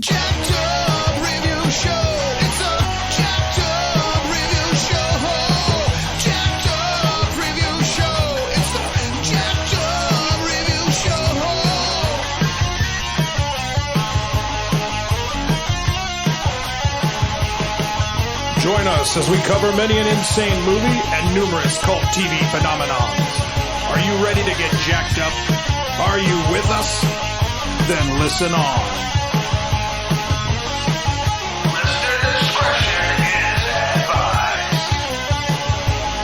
jacked up review show. It's a jacked up review show. Jacked up review show. It's a jacked up review show. Join us as we cover many an insane movie and numerous cult TV phenomenons. Are you ready to get jacked up? Are you with us? Then listen on. Listener discretion is advised.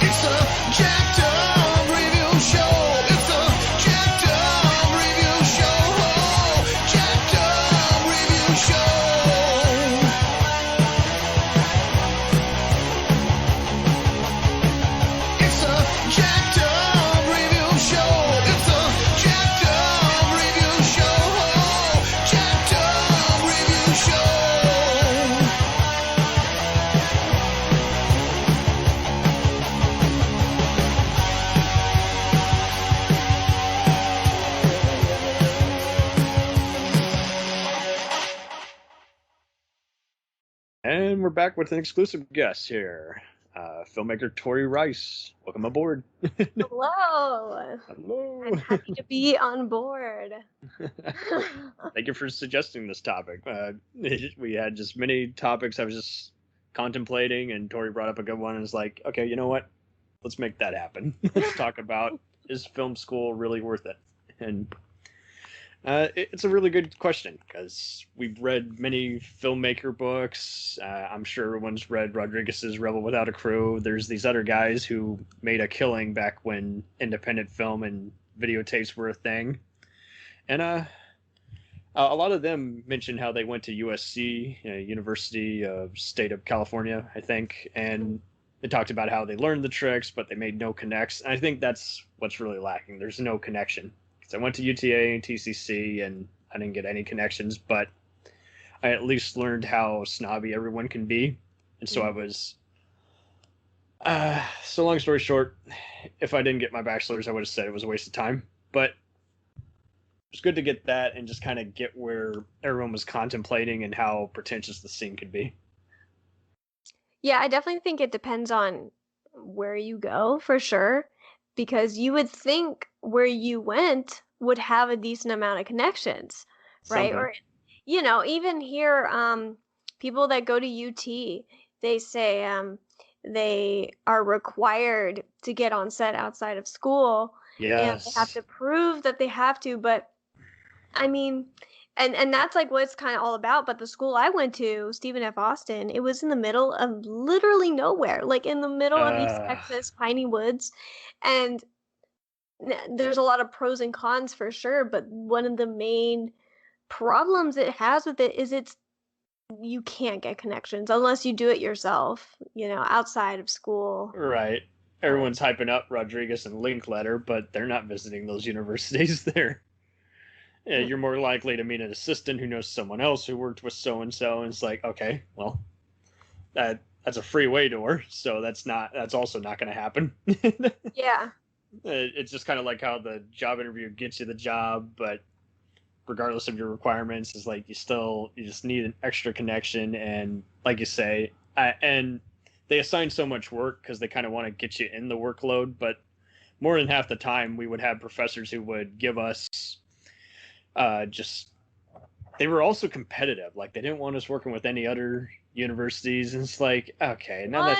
It's a jacked up review show. It's a jacked up review show. Jacked up review show. It's a jacked up review show. It's a jacked up review show. Jacked up review show. And we're back with an exclusive guest here, filmmaker Tori Rice. Welcome aboard. Hello. Hello. I'm happy to be on board. Thank you for suggesting this topic. We had just many topics I was just contemplating, and Tori brought up a good one and was like, okay, you know what? Let's make that happen. Let's talk about, is film school really worth it? And it's a really good question because we've read many filmmaker books. I'm sure everyone's read Rodriguez's Rebel Without a Crew. There's these other guys who made a killing back when independent film and videotapes were a thing. And a lot of them mentioned how they went to USC, University of State of California, I think, and they talked about how they learned the tricks, but they made no connects. And I think that's what's really lacking. There's no connection. I went to UTA and TCC, and I didn't get any connections, but I at least learned how snobby everyone can be. And so I was... so long story short, if I didn't get my bachelor's, I would have said it was a waste of time. But it's good to get that and just kind of get where everyone was contemplating and how pretentious the scene could be. Yeah, I definitely think it depends on where you go, for sure, because you would think where you went would have a decent amount of connections, right? Something. Or, even here, people that go to UT, they say they are required to get on set outside of school. And they have to prove that they have to, but I mean, and that's like what it's kind of all about. But the school I went to, Stephen F. Austin, it was in the middle of literally nowhere, like in the middle of East Texas, piney woods. And there's a lot of pros and cons for sure, but one of the main problems it has with it is you can't get connections unless you do it yourself, outside of school. Right. Everyone's hyping up Rodriguez and Linkletter, but they're not visiting those universities there. Yeah, you're more likely to meet an assistant who knows someone else who worked with so-and-so, and it's like, okay, well, that's a freeway door, so that's also not going to happen. Yeah. It's just kind of like how the job interview gets you the job, but regardless of your requirements, is like you just need an extra connection, and like you say, and they assign so much work because they kind of want to get you in the workload, but more than half the time we would have professors who would give us they were also competitive. Like they didn't want us working with any other universities, and it's like, okay, now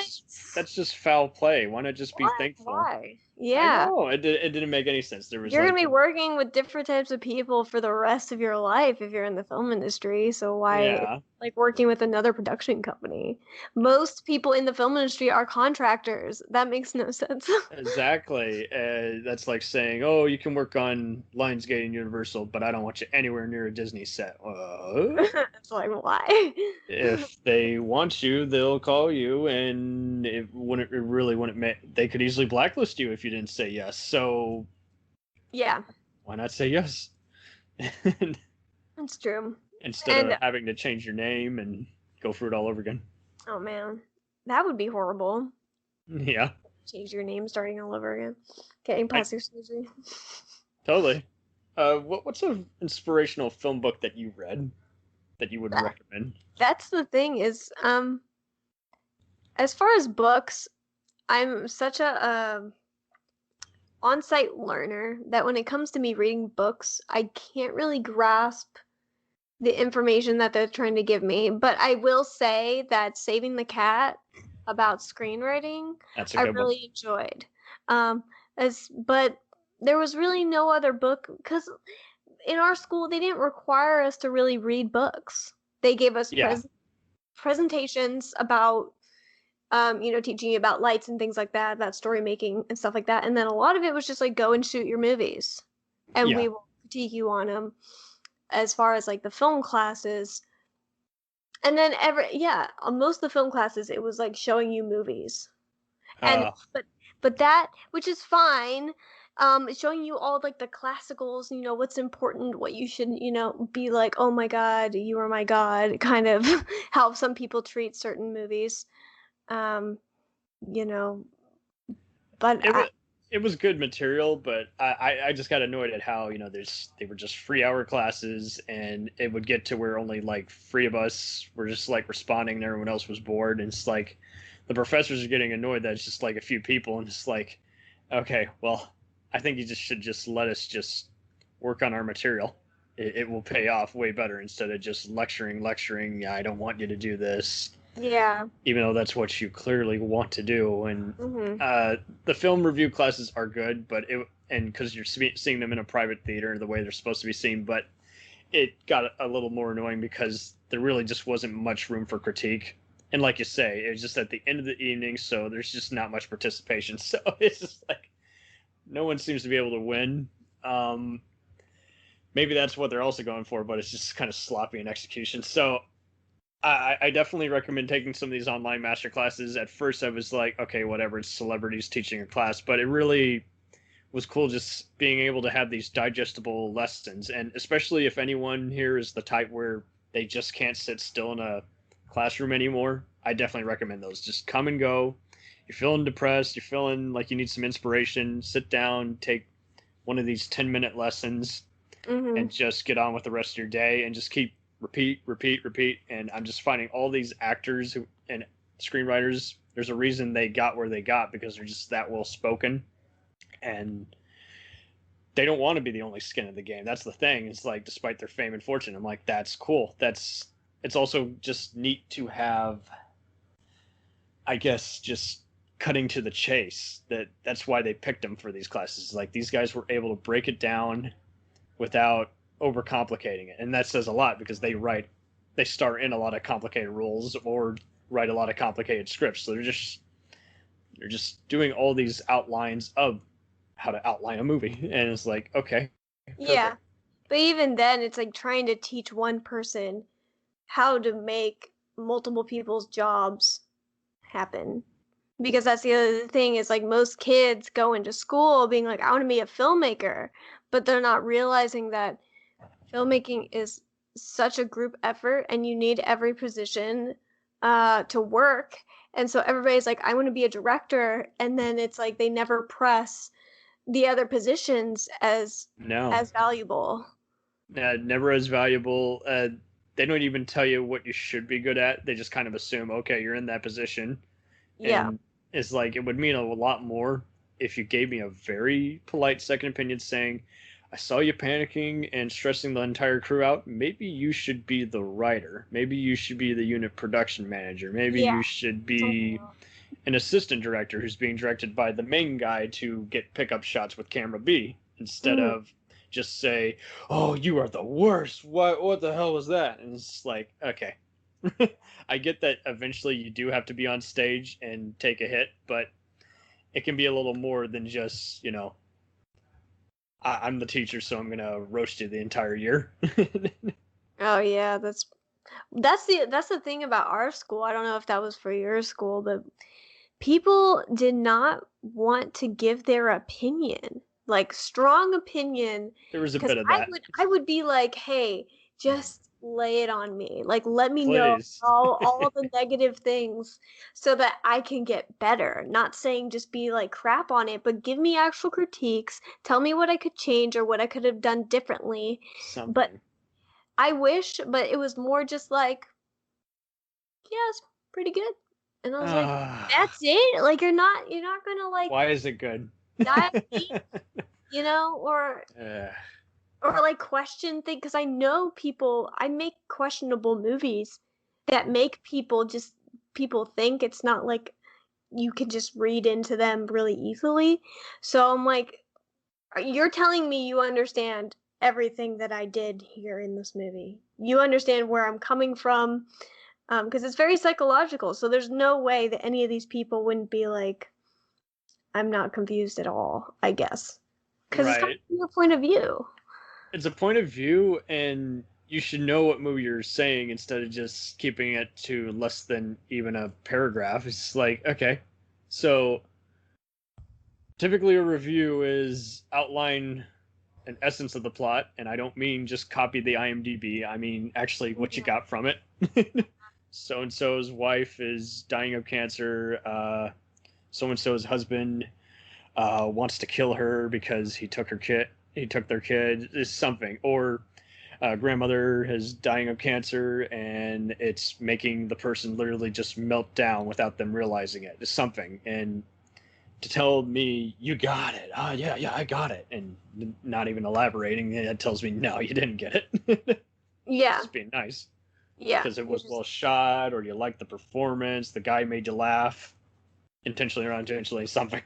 that's just foul play. Why not just be thankful? Why? Yeah. I know, it didn't make any sense. You're gonna be working with different types of people for the rest of your life if you're in the film industry. So why, like working with another production company? Most people in the film industry are contractors. That makes no sense. Exactly. That's like saying, oh, you can work on Lionsgate and Universal, but I don't want you anywhere near a Disney set. It's like, why? If they want you, they'll call you, and they could easily blacklist you if you didn't say yes. So yeah, why not say yes? That's true. Instead of having to change your name and go through it all over again. Oh man, that would be horrible. Yeah. Change your name, starting all over again. Getting plastic surgery. Totally. What's an inspirational film book that you read? that you would recommend? That's the thing is, as far as books, I'm such a on-site learner that when it comes to me reading books, I can't really grasp the information that they're trying to give me. But I will say that Saving the Cat about screenwriting, That's a I good one. really enjoyed. But there was really no other book because in our school they didn't require us to really read books. They gave us Yeah. presentations about teaching you about lights and things like that, about story making and stuff like that. And then a lot of it was just like go and shoot your movies, and Yeah. we will critique you on them. As far as like the film classes, and then on most of the film classes, it was like showing you movies, and Uh, but that, which is fine, showing you all like the classicals, what's important, what you should, be like, oh my god, you are my god, kind of how some people treat certain movies. um you know but it was good material, but I just got annoyed at how they were just 3 hour classes, and it would get to where only like 3 of us were just like responding, and everyone else was bored, and it's like the professors are getting annoyed that it's just like a few people, and it's like, okay, well, I think you just should just let us just work on our material. It will pay off way better instead of just lecturing. Yeah, I don't want you to do this, yeah. even though that's what you clearly want to do. And Hmm. the film review classes are good, but because you're seeing them in a private theater the way they're supposed to be seen, but it got a little more annoying because there really just wasn't much room for critique. And like you say, it was just at the end of the evening, so there's just not much participation. So it's just like no one seems to be able to win. Maybe that's what they're also going for, but it's just kind of sloppy in execution. So I definitely recommend taking some of these online master classes. At first, I was like, okay, whatever, it's celebrities teaching a class, but it really was cool just being able to have these digestible lessons. And especially if anyone here is the type where they just can't sit still in a classroom anymore, I definitely recommend those. Just come and go. You're feeling depressed, you're feeling like you need some inspiration, sit down, take one of these 10-minute lessons, Hmm. and just get on with the rest of your day and just keep repeat. And I'm just finding all these actors and screenwriters, there's a reason they got where they got, because they're just that well spoken, and they don't want to be the only skin in the game. That's the thing. It's like, despite their fame and fortune, I'm like, that's cool. It's also just neat to have, I guess, just cutting to the chase. That's why they picked them for these classes. Like, these guys were able to break it down without overcomplicating it, and that says a lot because they start in a lot of complicated roles or write a lot of complicated scripts. So they're just doing all these outlines of how to outline a movie, and it's like, okay, Yeah, perfect. but even then, it's like trying to teach one person how to make multiple people's jobs happen. Because that's the other thing is like most kids go into school being like, I want to be a filmmaker, but they're not realizing that filmmaking is such a group effort and you need every position to work. And so everybody's like, I want to be a director, and then it's like they never press the other positions No, as valuable. never as valuable. They don't even tell you what you should be good at. They just kind of assume, okay, you're in that position. Yeah. And it's like, it would mean a lot more if you gave me a very polite second opinion saying, I saw you panicking and stressing the entire crew out. Maybe you should be the writer. Maybe you should be the unit production manager. Maybe Yeah. you should be an assistant director who's being directed by the main guy to get pickup shots with camera B, instead of just say, oh, you are the worst. What the hell was that? And it's like, okay. I get that eventually you do have to be on stage and take a hit, but it can be a little more than just, I'm the teacher, so I'm gonna roast you the entire year. Oh yeah, that's the thing about our school. I don't know if that was for your school, but people did not want to give their opinion, like strong opinion, There was a because bit of I that. would I would be like, hey, just lay it on me. Like let me know Please. all the negative things so that I can get better. Not saying just be like crap on it, but give me actual critiques. Tell me what I could change or what I could have done differently. But Something. I wish, but it was more just like, yeah, it's pretty good. And I was like, that's it? Like you're not gonna like Why is it good? dive deep, or Uh, like question things, because I know I make questionable movies that make people think it's not like you can just read into them really easily. So I'm like, you're telling me you understand everything that I did here in this movie. You understand where I'm coming from, because it's very psychological. So there's no way that any of these people wouldn't be like, I'm not confused at all, I guess. Because it's coming from your point of view. It's a point of view, and you should know what movie you're saying instead of just keeping it to less than even a paragraph. It's like, okay, so typically a review is outline an essence of the plot, and I don't mean just copy the IMDb. I mean actually what you got from it. So and so's wife is dying of cancer. So and so's husband wants to kill her because he took their kid. Is something, or grandmother is dying of cancer and it's making the person literally just melt down without them realizing it. It's something, and to tell me you got it, yeah, I got it, and not even elaborating, it tells me no, you didn't get it. Yeah, Just being nice. Yeah, because it was well shot, or you liked the performance, the guy made you laugh, intentionally or unintentionally, something.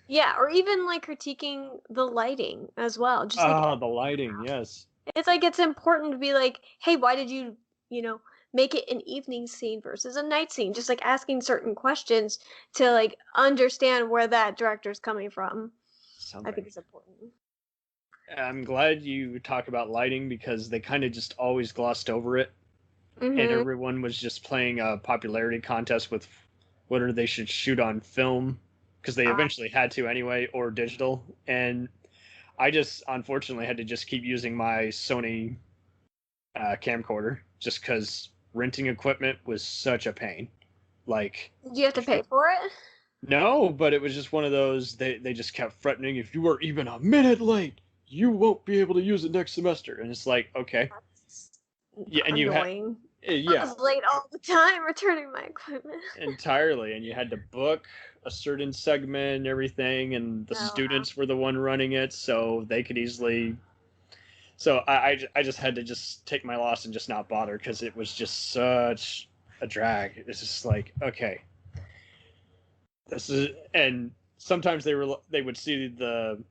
Yeah, or even like critiquing the lighting as well. Just like The lighting, yes. it's like it's important to be like, hey, why did you, make it an evening scene versus a night scene? Just like asking certain questions to like understand where that director's coming from. Something. I think it's important. I'm glad you talk about lighting because they kind of just always glossed over it. Mm-hmm. And everyone was just playing a popularity contest with whether they should shoot on film, because they eventually had to anyway, or digital. And I just unfortunately had to just keep using my Sony camcorder just because renting equipment was such a pain. Like, do you have to pay for it? No, but it was just one of those, they just kept threatening, if you are even a minute late, you won't be able to use it next semester. And it's like, okay. That's Yeah, and annoying. Yeah. I was late all the time returning my equipment. Entirely, and you had to book a certain segment and everything, and the students were the one running it, so they could easily. So I just had to just take my loss and just not bother, because it was just such a drag. It's just like, okay, this is, and sometimes they would see the.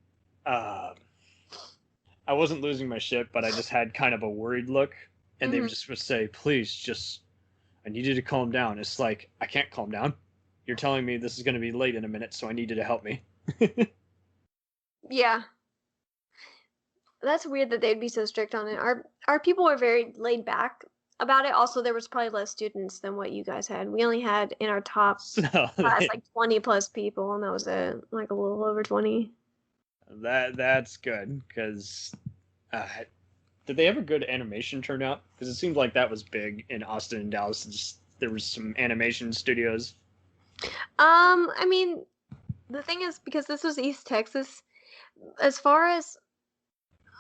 I wasn't losing my shit, but I just had kind of a worried look, and they would just would say, please, just, I need you to calm down. It's like, I can't calm down. You're telling me this is going to be late in a minute, so I need you to help me. Yeah. That's weird that they'd be so strict on it. Our people were very laid back about it. Also, there was probably less students than what you guys had. We only had in our top class like 20 plus people, and that was it. Like a little over 20. That's good, because did they have a good animation turnout? Because it seemed like that was big in Austin and Dallas. Just, there was some animation studios. I mean, the thing is, because this was East Texas, as far as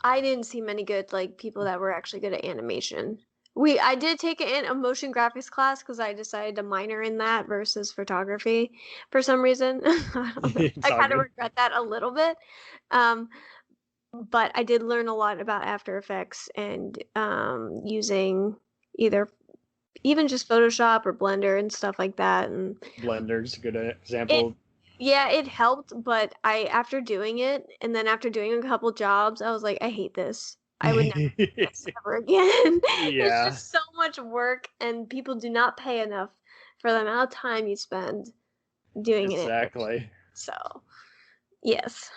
I didn't see many good like people that were actually good at animation. I did take a motion graphics class because I decided to minor in that versus photography for some reason. I kind of regret that a little bit. But I did learn a lot about After Effects and using even just Photoshop or Blender and stuff like that. And Blender's a good example. It helped, but after doing it, and then after doing a couple jobs, I was like, I hate this. I would never do this ever again. Yeah. It's just so much work, and people do not pay enough for the amount of time you spend doing it. Exactly. So, yes.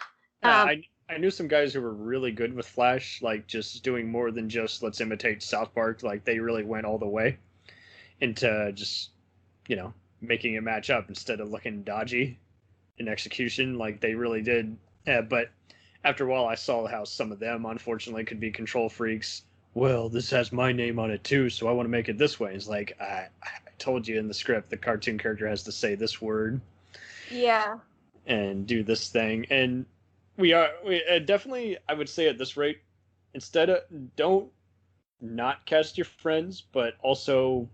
I knew some guys who were really good with Flash, like just doing more than just let's imitate South Park. Like they really went all the way into just, making it match up instead of looking dodgy in execution. Like they really did. But after a while, I saw how some of them, unfortunately, could be control freaks. Well, this has my name on it too, so I want to make it this way. It's like, I told you in the script, the cartoon character has to say this word. Yeah. And do this thing. And we definitely, I would say at this rate, don't not cast your friends, but also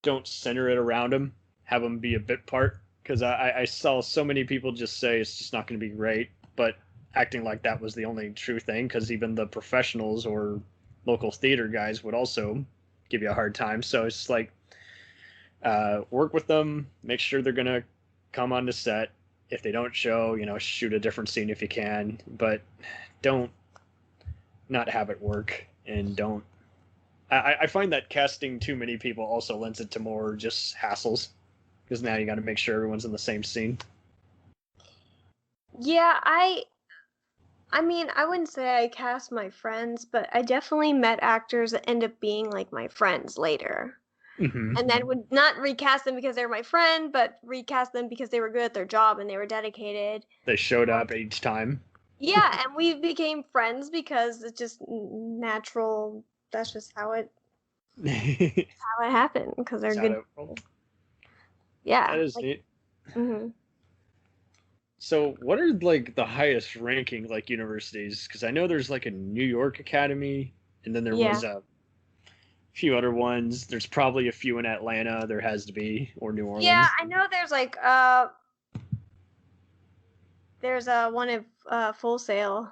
don't center it around them. Have them be a bit part. Because I saw so many people just say it's just not going to be great, but acting like that was the only true thing. Because even the professionals or local theater guys would also give you a hard time. So it's like, work with them, make sure they're going to come on the set. If they don't show, shoot a different scene if you can, but don't not have it work, and don't. I find that casting too many people also lends it to more just hassles, because now you got to make sure everyone's in the same scene. Yeah, I mean, I wouldn't say I cast my friends, but I definitely met actors that end up being like my friends later. Mm-hmm. And then would not recast them because they were my friend, but recast them because they were good at their job and they were dedicated. They showed up each time. Yeah, and we became friends because it's just natural. That's just how it happened, because they're good. Yeah. That is neat. Mm-hmm. So, what are like the highest ranking like universities? Because I know there's like a New York Academy, and then there was a few other ones. There's probably a few in Atlanta. There has to be, or New Orleans. Yeah, I know there's like there's one of Full Sail.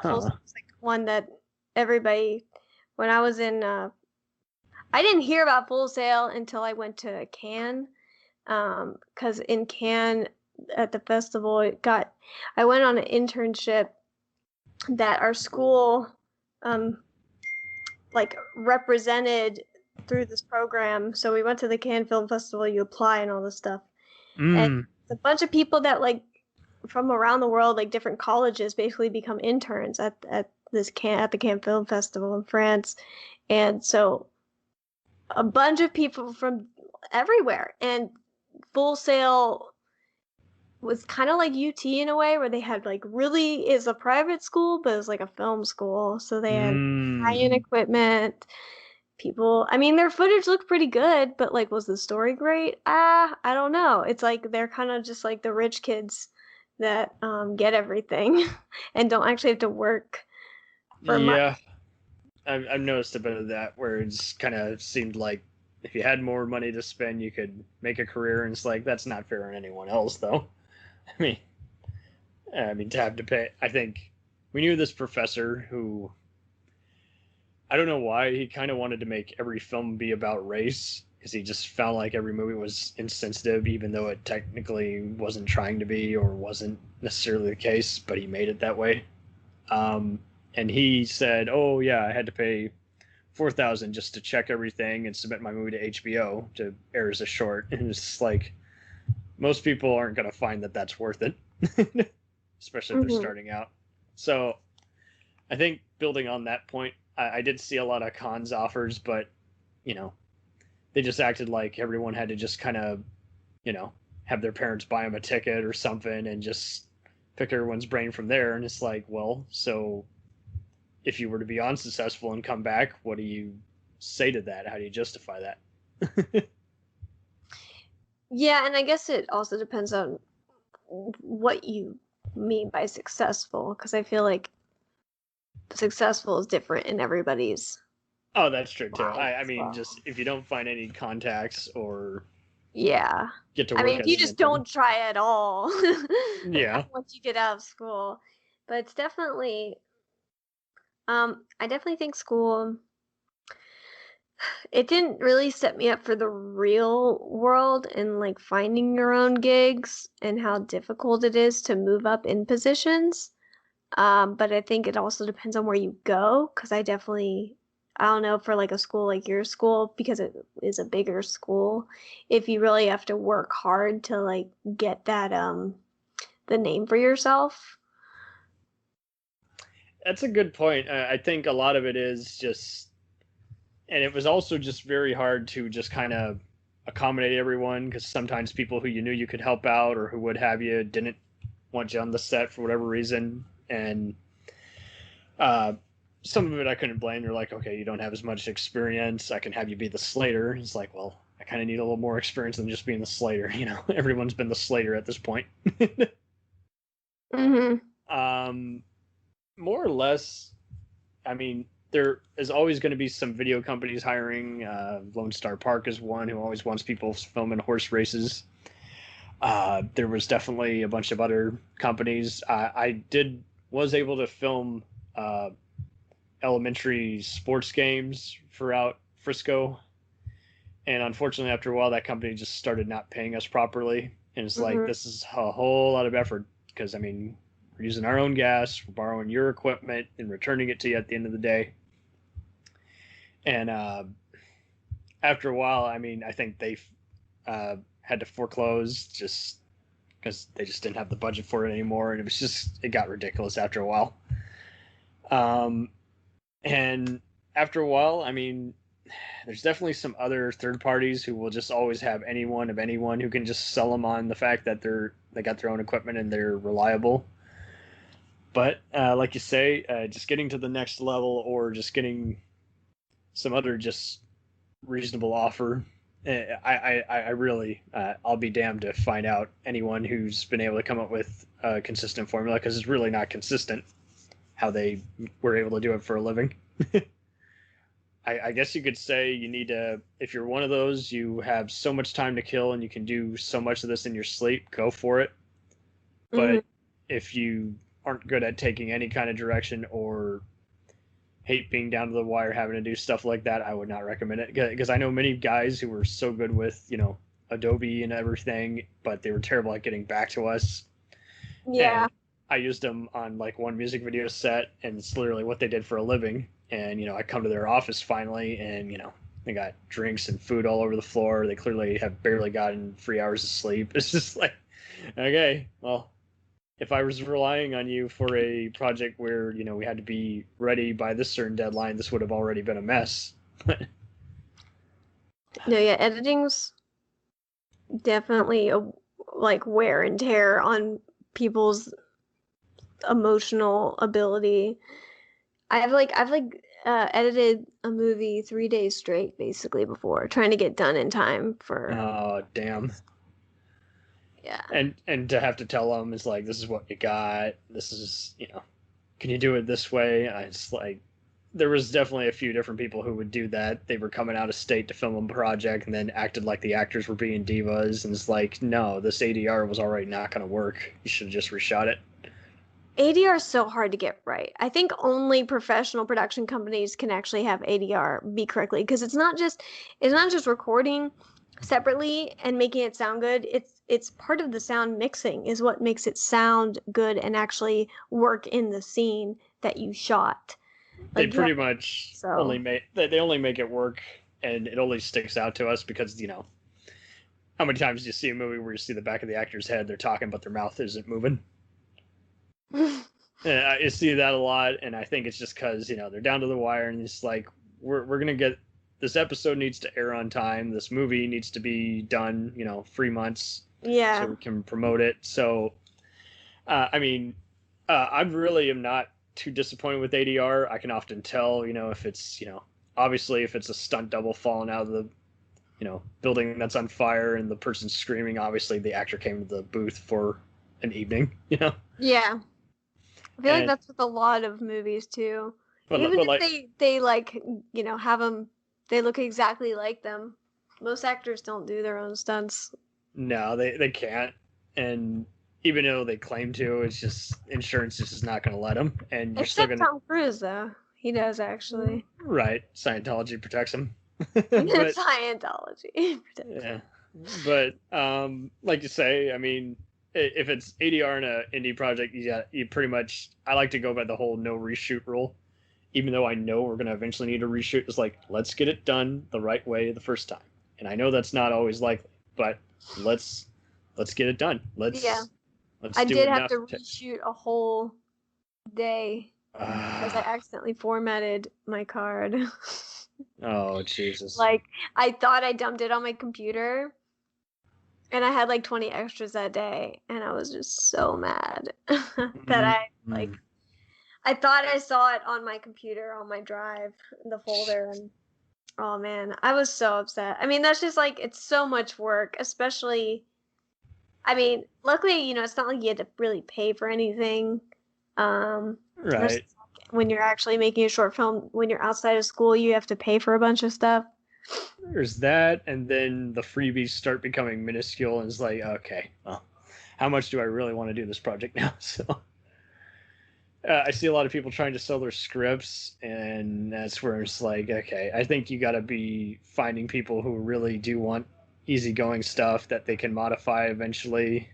Full Sail is like one that everybody, when I was in I didn't hear about Full Sail until I went to Cannes, because in Cannes at the festival I went on an internship that our school like represented through this program. So we went to the Cannes Film Festival, you apply and all this stuff. And a bunch of people that like from around the world, like different colleges, basically become interns at the Cannes Film Festival in France. And so a bunch of people from everywhere, and Full Sail was kind of like UT in a way, where they had like really is a private school, but it's like a film school. So they had high-end equipment. People, I mean, their footage looked pretty good, but like, was the story great? I don't know. It's like they're kind of just like the rich kids that get everything and don't actually have to work for much. I've noticed a bit of that, where it's kind of seemed like if you had more money to spend, you could make a career, and it's like that's not fair on anyone else, though. I mean, to have to pay. I think we knew this professor who, I don't know why, he kind of wanted to make every film be about race, because he just felt like every movie was insensitive, even though it technically wasn't trying to be or wasn't necessarily the case, but he made it that way. And he said, "Oh yeah, I had to pay $4,000 just to check everything and submit my movie to HBO to air as a short." And it's just like, most people aren't going to find that that's worth it, especially if they're starting out. So I think building on that point, I did see a lot of cons offers, but they just acted like everyone had to just kind of, have their parents buy them a ticket or something and just pick everyone's brain from there. And it's like, well, so if you were to be unsuccessful and come back, what do you say to that? How do you justify that? Yeah, and I guess it also depends on what you mean by successful, because I feel like successful is different in everybody's. Oh, that's true too. I mean, just if you don't find any contacts or get to work. I mean, if you just don't try at all. Once you get out of school, but it's definitely. I definitely think school. It didn't really set me up for the real world and like finding your own gigs and how difficult it is to move up in positions. But I think it also depends on where you go, because I don't know, for like a school like your school, because it is a bigger school, if you really have to work hard to like get that the name for yourself. That's a good point. I think a lot of it is just, and it was also just very hard to just kind of accommodate everyone, because sometimes people who you knew you could help out or who would have you didn't want you on the set for whatever reason. And some of it I couldn't blame. They're like, okay, you don't have as much experience, I can have you be the Slater. It's like, well, I kind of need a little more experience than just being the Slater. Everyone's been the Slater at this point. Mm-hmm. More or less, I mean, there is always going to be some video companies hiring. Lone Star Park is one who always wants people filming horse races. There was definitely a bunch of other companies. Was able to film elementary sports games throughout Frisco, and unfortunately, after a while, that company just started not paying us properly. And it's like, this is a whole lot of effort because, I mean, we're using our own gas, we're borrowing your equipment and returning it to you at the end of the day. And after a while, I mean, I think they had to foreclose just because they just didn't have the budget for it anymore. And it got ridiculous after a while. And after a while, I mean, there's definitely some other third parties who will just always have anyone who can just sell them on the fact that they got their own equipment and they're reliable. But like you say, just getting to the next level or just getting some other just reasonable offer. I really, I'll be damned to find out anyone who's been able to come up with a consistent formula, because it's really not consistent how they were able to do it for a living. I guess you could say you need to, if you're one of those, you have so much time to kill and you can do so much of this in your sleep, go for it. But if you aren't good at taking any kind of direction or hate being down to the wire, having to do stuff like that, I would not recommend it. Because I know many guys who were so good with, Adobe and everything, but they were terrible at getting back to us. Yeah. And I used them on like one music video set, and it's literally what they did for a living. And, I come to their office finally, and, they got drinks and food all over the floor. They clearly have barely gotten 3 hours of sleep. It's just like, okay, well, if I was relying on you for a project where, we had to be ready by this certain deadline, this would have already been a mess. No, yeah, editing's definitely like wear and tear on people's emotional ability. I've edited a movie 3 days straight basically before, trying to get done in time for. Oh, damn. Yeah. And to have to tell them is like, this is what you got. This is, can you do it this way? It's like, there was definitely a few different people who would do that. They were coming out of state to film a project and then acted like the actors were being divas. And it's like, no, this ADR was already not going to work. You should have just reshot it. ADR is so hard to get right. I think only professional production companies can actually have ADR be correctly, because it's not just recording separately and making it sound good. It's part of the sound mixing is what makes it sound good and actually work in the scene that you shot. They pretty much only make it work, and it only sticks out to us because, how many times do you see a movie where you see the back of the actor's head, they're talking but their mouth isn't moving? I see that a lot, and I think it's just because, they're down to the wire, and it's like, we're going to get, this episode needs to air on time, this movie needs to be done, 3 months, so we can promote it. So, I really am not too disappointed with ADR. I can often tell, if it's, obviously if it's a stunt double falling out of the, building that's on fire and the person's screaming, obviously the actor came to the booth for an evening, Yeah. I feel like that's with a lot of movies too. Even if they have them, they look exactly like them. Most actors don't do their own stunts. No, they can't. And even though they claim to, it's just insurance is just not going to let them. And you're still going to. Tom Cruise, though. He does actually. Right. Scientology protects him. Scientology. Yeah. But like you say, if it's ADR in an indie project, you pretty much, I like to go by the whole no reshoot rule. Even though I know we're going to eventually need a reshoot, it's like, let's get it done the right way the first time. And I know that's not always likely, but let's get it done. Let's I did have to reshoot a whole day because I accidentally formatted my card. Oh, Jesus. Like, I thought I dumped it on my computer, and I had like 20 extras that day, and I was just so mad that I thought I saw it on my computer, on my drive, the folder, and oh man, I was so upset. That's just like, it's so much work, especially, luckily, it's not like you had to really pay for anything. Right. when you're actually making a short film, when you're outside of school, you have to pay for a bunch of stuff. There's that, and then the freebies start becoming minuscule, and it's like, okay, well, how much do I really want to do this project now? So I see a lot of people trying to sell their scripts, and that's where it's like, okay, I think you got to be finding people who really do want easygoing stuff that they can modify eventually.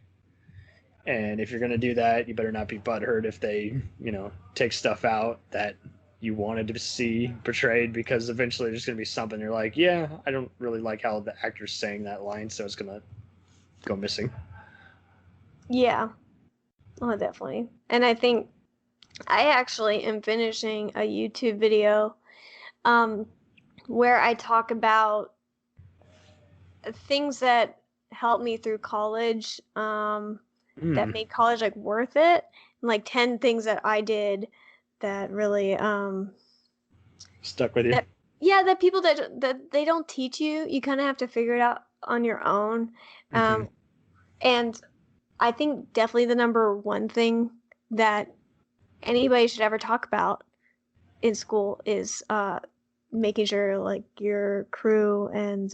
And if you're going to do that, you better not be butthurt if they, take stuff out that you wanted to see portrayed, because eventually there's going to be something you're like, yeah, I don't really like how the actor's saying that line, so it's going to go missing. Yeah. Oh, definitely. And I think I actually am finishing a YouTube video where I talk about things that helped me through college, that made college like worth it, and like 10 things that I did that really stuck with you. That people that they don't teach you. You kind of have to figure it out on your own. And I think definitely the number one thing that anybody should ever talk about in school is making sure like your crew and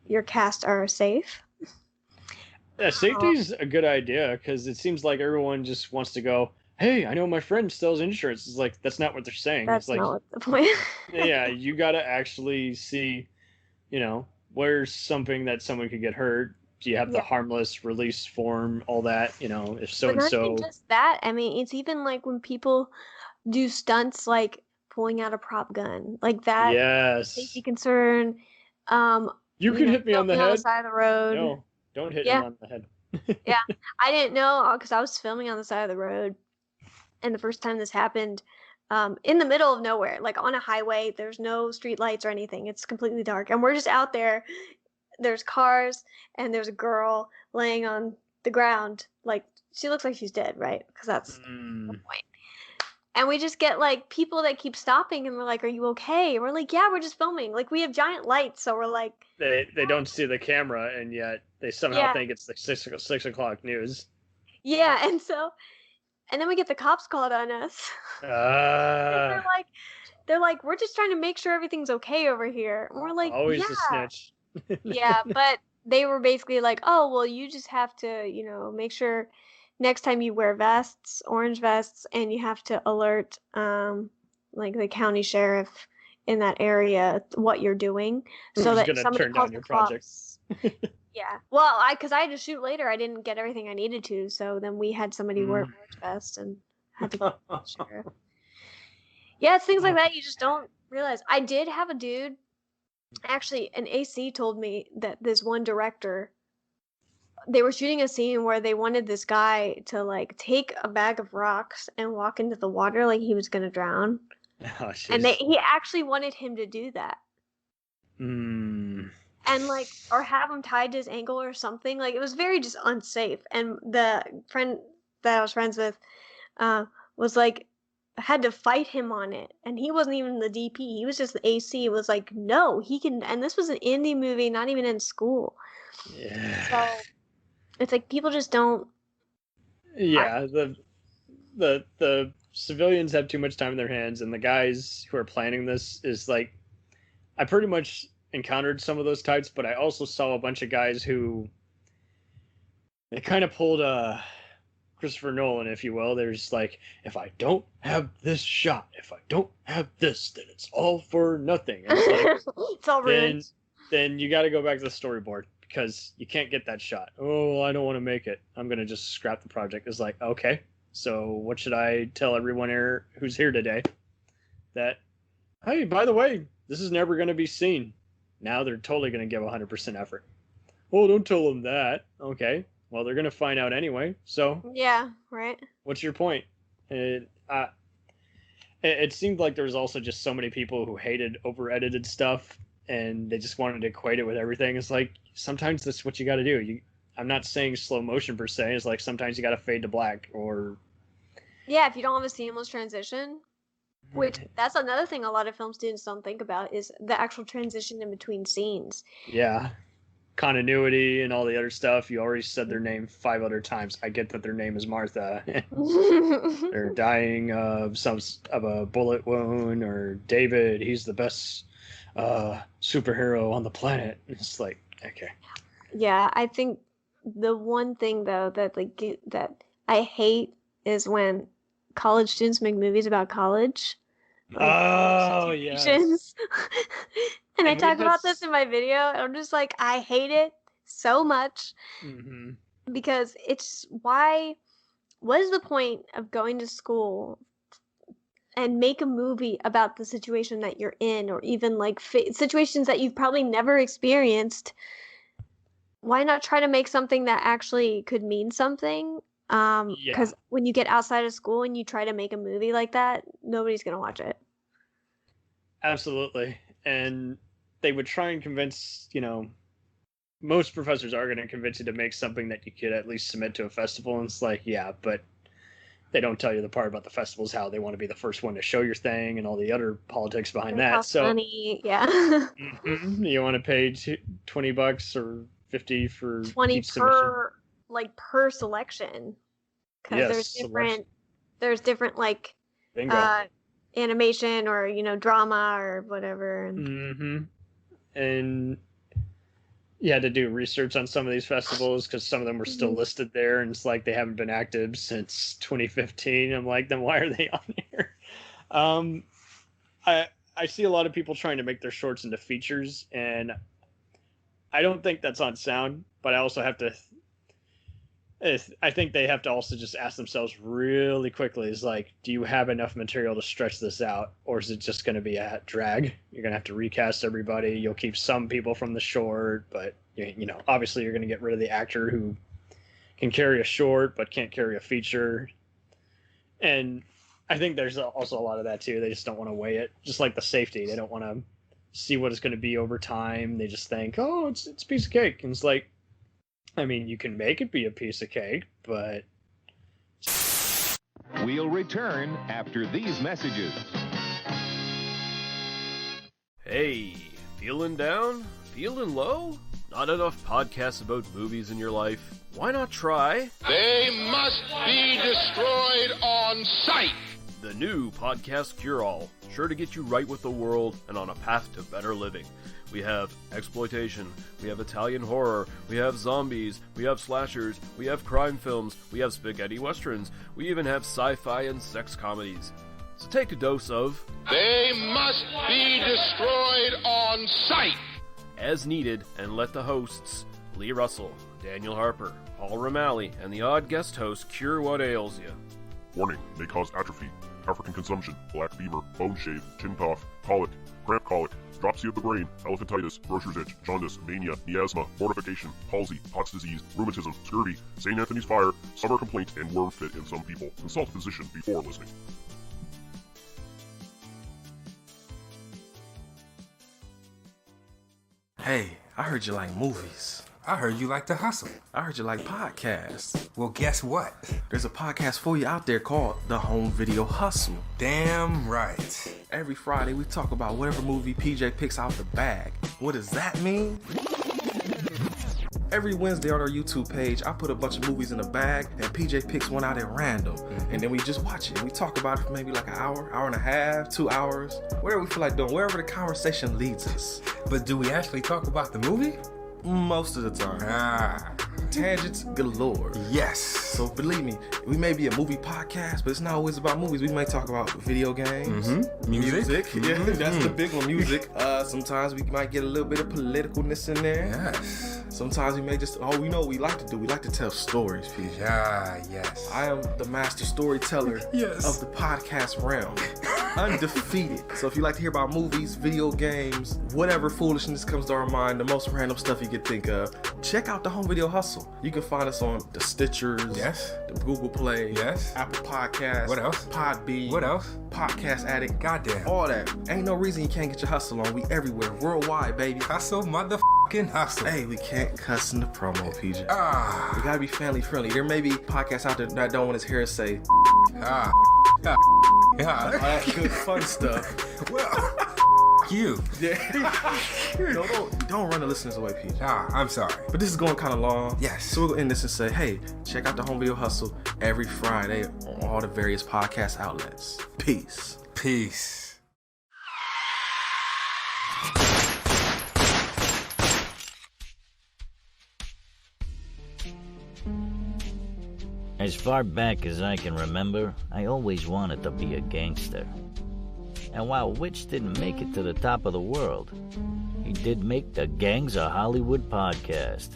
your cast are safe. Yeah, safety is a good idea, because it seems like everyone just wants to go, hey, I know my friend sells insurance. It's like, that's not what they're saying. That's it's like, not the point. yeah, you got to actually see, where's something that someone could get hurt. Do you have the harmless release form, all that, if so and so. But not even just that. I mean, it's even like when people do stunts like pulling out a prop gun, like that. Yes. Safety concern. You could hit me on the head. On the side of the road. No, don't hit me on the head. Yeah, I didn't know, because I was filming on the side of the road, and the first time this happened, in the middle of nowhere, like on a highway, there's no street lights or anything. It's completely dark, and we're just out there. There's cars, and there's a girl laying on the ground, like she looks like she's dead, right? Because that's the point. And we just get like people that keep stopping, and we're like, "Are you okay?" And we're like, "Yeah, we're just filming." Like we have giant lights, so we're like, they don't see the camera, and yet they somehow think it's the 6 o'clock news. Yeah, and then we get the cops called on us. They're like, "We're just trying to make sure everything's okay over here." And we're like, always a snitch. Yeah, but they were basically like, "Oh, well, you just have to, make sure next time you wear vests, orange vests, and you have to alert like the county sheriff in that area what you're doing, so that somebody calls the cops." Yeah. Well, because I had to shoot later, I didn't get everything I needed to, so then we had somebody wear an orange vest and had to call the sheriff. Yeah, it's things like that you just don't realize. I did have a dude. Actually, an AC told me that this one director, they were shooting a scene where they wanted this guy to like take a bag of rocks and walk into the water like he was going to drown. Oh, and he actually wanted him to do that. And like, or have him tied to his ankle or something. Like, it was very just unsafe. And the friend that I was friends with was like, had to fight him on it, and he wasn't even the DP. He was just the AC. It was like, no, he can. And this was an indie movie, not even in school. Yeah. So it's like people just don't. Yeah, the civilians have too much time in their hands, and the guys who are planning this is like, I pretty much encountered some of those types, but I also saw a bunch of guys who they kind of pulled Christopher Nolan, if you will. They're just like, if I don't have this shot, if I don't have this, then it's all for nothing. And it's like, it's all ruined. Then you got to go back to the storyboard, because you can't get that shot. Oh, well, I don't want to make it. I'm going to just scrap the project. It's like, okay, so what should I tell everyone here who's here today? That, hey, by the way, this is never going to be seen. Now they're totally going to give 100% effort. Oh, don't tell them that. Okay. Well, they're going to find out anyway, so... Yeah, right. What's your point? It seemed like there was also just so many people who hated over-edited stuff, and they just wanted to equate it with everything. It's like, sometimes that's what you got to do. I'm not saying slow motion per se. It's like sometimes you got to fade to black, or... Yeah, if you don't have a seamless transition, which that's another thing a lot of film students don't think about, is the actual transition in between scenes. Yeah. continuity and all the other stuff. You already said their name 5 other times. I get that their name is Martha. They're dying of a bullet wound, or David, he's the best superhero on the planet. It's like, okay. Yeah, I think the one thing though that that I hate is when college students make movies about college. Oh, yes. And I talk about this in my video, and I'm just like, I hate it so much. Mm-hmm. Because it's what is the point of going to school and make a movie about the situation that you're in, or even like situations that you've probably never experienced? Why not try to make something that actually could mean something? Because when you get outside of school and you try to make a movie like that, nobody's going to watch it. Absolutely. And they would try and convince, most professors are going to convince you to make something that you could at least submit to a festival. And it's like, yeah, but they don't tell you the part about the festivals, how they want to be the first one to show your thing and all the other politics behind that. How funny, yeah. You want to pay $20 or $50 for 20 each submission. per selection. Because Yes, there's different like Bingo. Animation or drama or whatever. And you had to do research on some of these festivals because some of them were still listed there, and it's like they haven't been active since 2015. I'm like, then why are they on here? I see a lot of people trying to make their shorts into features, and I don't think that's on sound, but I also have to I think they have to also just ask themselves really quickly, is like, do you have enough material to stretch this out, or is it just going to be a drag? You're going to have to recast everybody. You'll keep some people from the short, but obviously you're going to get rid of the actor who can carry a short but can't carry a feature. And I think there's also a lot of that too. They just don't want to weigh it, just like the safety. They don't want to see what it's going to be over time. They just think, oh, it's a piece of cake. And it's like, I mean, you can make it be a piece of cake, but... We'll return after these messages. Hey, feeling down? Feeling low? Not enough podcasts about movies in your life? Why not try... They must be destroyed on sight. The new Podcast Cure-All, sure to get you right with the world and on a path to better living. We have exploitation, we have Italian horror, we have zombies, we have slashers, we have crime films, we have spaghetti westerns, we even have sci-fi and sex comedies. So take a dose of... They must be destroyed on sight. As needed, and let the hosts, Lee Russell, Daniel Harper, Paul Romali, and the odd guest host cure what ails you. Warning, may cause atrophy, African consumption, black fever, bone shave, chin cough, colic, cramp colic, dropsy of the brain, elephantitis, grocer's itch, jaundice, mania, miasma, mortification, palsy, Pott's disease, rheumatism, scurvy, St. Anthony's fire, summer complaint, and worm fit in some people. Consult a physician before listening. Hey, I heard you like movies. I heard you like to hustle. I heard you like podcasts. Well, guess what? There's a podcast for you out there called The Home Video Hustle. Damn right. Every Friday, we talk about whatever movie PJ picks out the bag. What does that mean? Every Wednesday on our YouTube page, I put a bunch of movies in a bag, and PJ picks one out at random. And then we just watch it. We talk about it for maybe like an hour, hour and a half, 2 hours, whatever we feel like doing, wherever the conversation leads us. But do we actually talk about the movie? Most of the time. Tangents galore. Yes. So believe me, we may be a movie podcast, but it's not always about movies. We may talk about video games, music. Yeah, that's the big one, music. Sometimes we might get a little bit of politicalness in there. Yes. Sometimes we may just, we know what we like to do. We like to tell stories, PJ. Yeah, yes. I am the master storyteller of the podcast realm. Undefeated. So if you like to hear about movies, video games, whatever foolishness comes to our mind, the most random stuff you could think of, check out The Home Video Hustle. You can find us on the Stitchers, the Google Play, Apple Podcasts, what else? Podbean, What else? Podcast Addict, Goddamn. all that. Ain't no reason you can't get your hustle on. We everywhere, worldwide, baby. Hustle, motherfucking hustle. Hey, we can't cuss in the promo, PJ. We gotta be family friendly. There may be podcasts out there that don't want his hair say all that good fun stuff. Well, Fuck you. Yeah. No, don't run the listeners away, Pete. Ah, I'm sorry. But this is going kind of long. Yes. So we're going to end this and say, hey, check out the Home Video Hustle every Friday on all the various podcast outlets. Peace. Peace. As far back as I can remember, I always wanted to be a gangster. And while Witch didn't make it to the top of the world, he did make the Gangs of Hollywood podcast.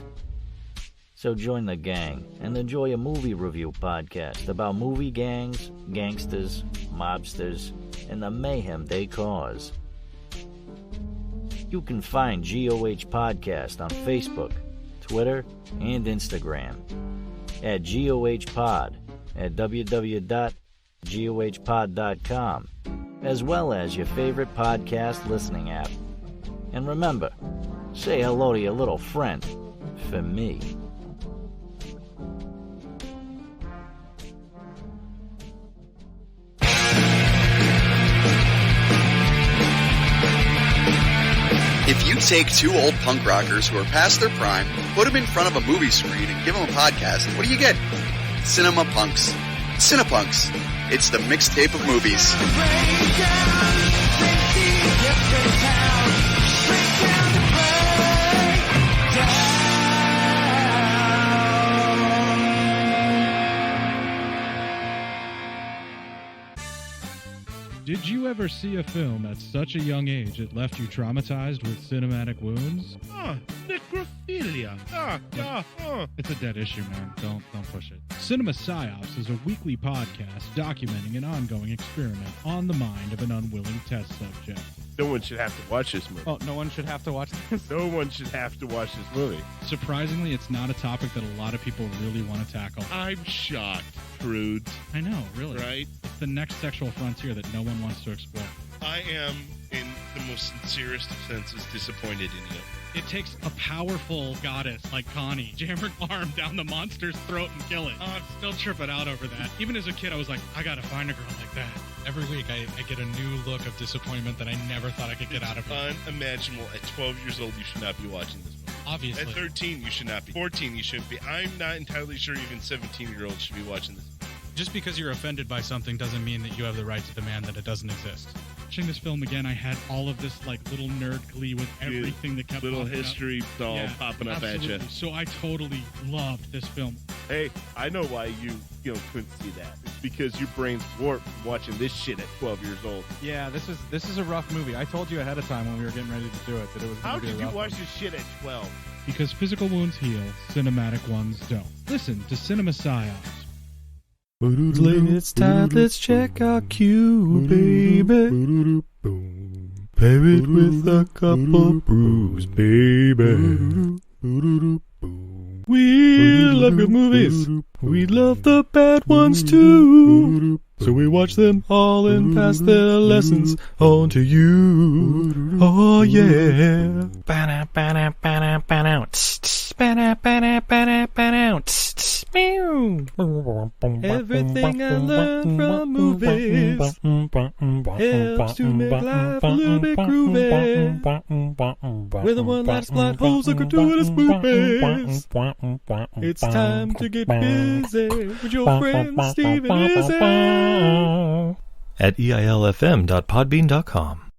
So join the gang and enjoy a movie review podcast about movie gangs, gangsters, mobsters, and the mayhem they cause. You can find GOH Podcast on Facebook, Twitter, and Instagram at GOH Pod at www.gohpod.com, as well as your favorite podcast listening app. And remember, say hello to your little friend for me. If you take two old punk rockers who are past their prime, put them in front of a movie screen and give them a podcast, what do you get? Cinema Punks. Cinepunks. It's the mixtape of movies. Did you ever see a film at such a young age it left you traumatized with cinematic wounds? Necrophilia. It's a dead issue, man. Don't push it. Cinema Psyops is a weekly podcast documenting an ongoing experiment on the mind of an unwilling test subject. No one should have to watch this movie. Oh, no one should have to watch this? No one should have to watch this movie. Surprisingly, it's not a topic that a lot of people really want to tackle. I'm shocked, prudes. I know, really. Right? It's the next sexual frontier that no one wants to explore. I am, in the most sincerest of senses, disappointed in you. It takes a powerful goddess like Connie, jam her arm down the monster's throat and kill it. Oh, I'm still tripping out over that. Even as a kid, I was like, I gotta find a girl like that. Every week, I get a new look of disappointment that I never thought I could get out of it. Unimaginable. At 12 years old, you should not be watching this movie. Obviously. At 13, you should not be. 14, you shouldn't be. I'm not entirely sure even 17-year-olds should be watching this. Just because you're offended by something doesn't mean that you have the right to demand that it doesn't exist. Watching this film again, I had all of this like little nerd glee with everything that kept little popping history up. doll popping up absolutely. at you. So I totally loved this film. Hey, I know why you couldn't see that. It's because your brain's warped from watching this shit at 12 years old. Yeah, this is a rough movie. I told you ahead of time when we were getting ready to do it that it was How going to be a did you rough watch one. this shit at 12? Because physical wounds heal, cinematic ones don't. Listen to Cinema Psyops. It's time, let's check our cue, baby. Pair it with a couple brews, baby. We love good movies. We love the bad ones too. So we watch them all and pass their lessons on to you. Oh yeah. Everything I learned from movies helps to make life a little bit groovy. With a one-liner plot holes and gratuitous movies. It's time to get busy with your friend Steve and Izzy. At eilfm.podbean.com.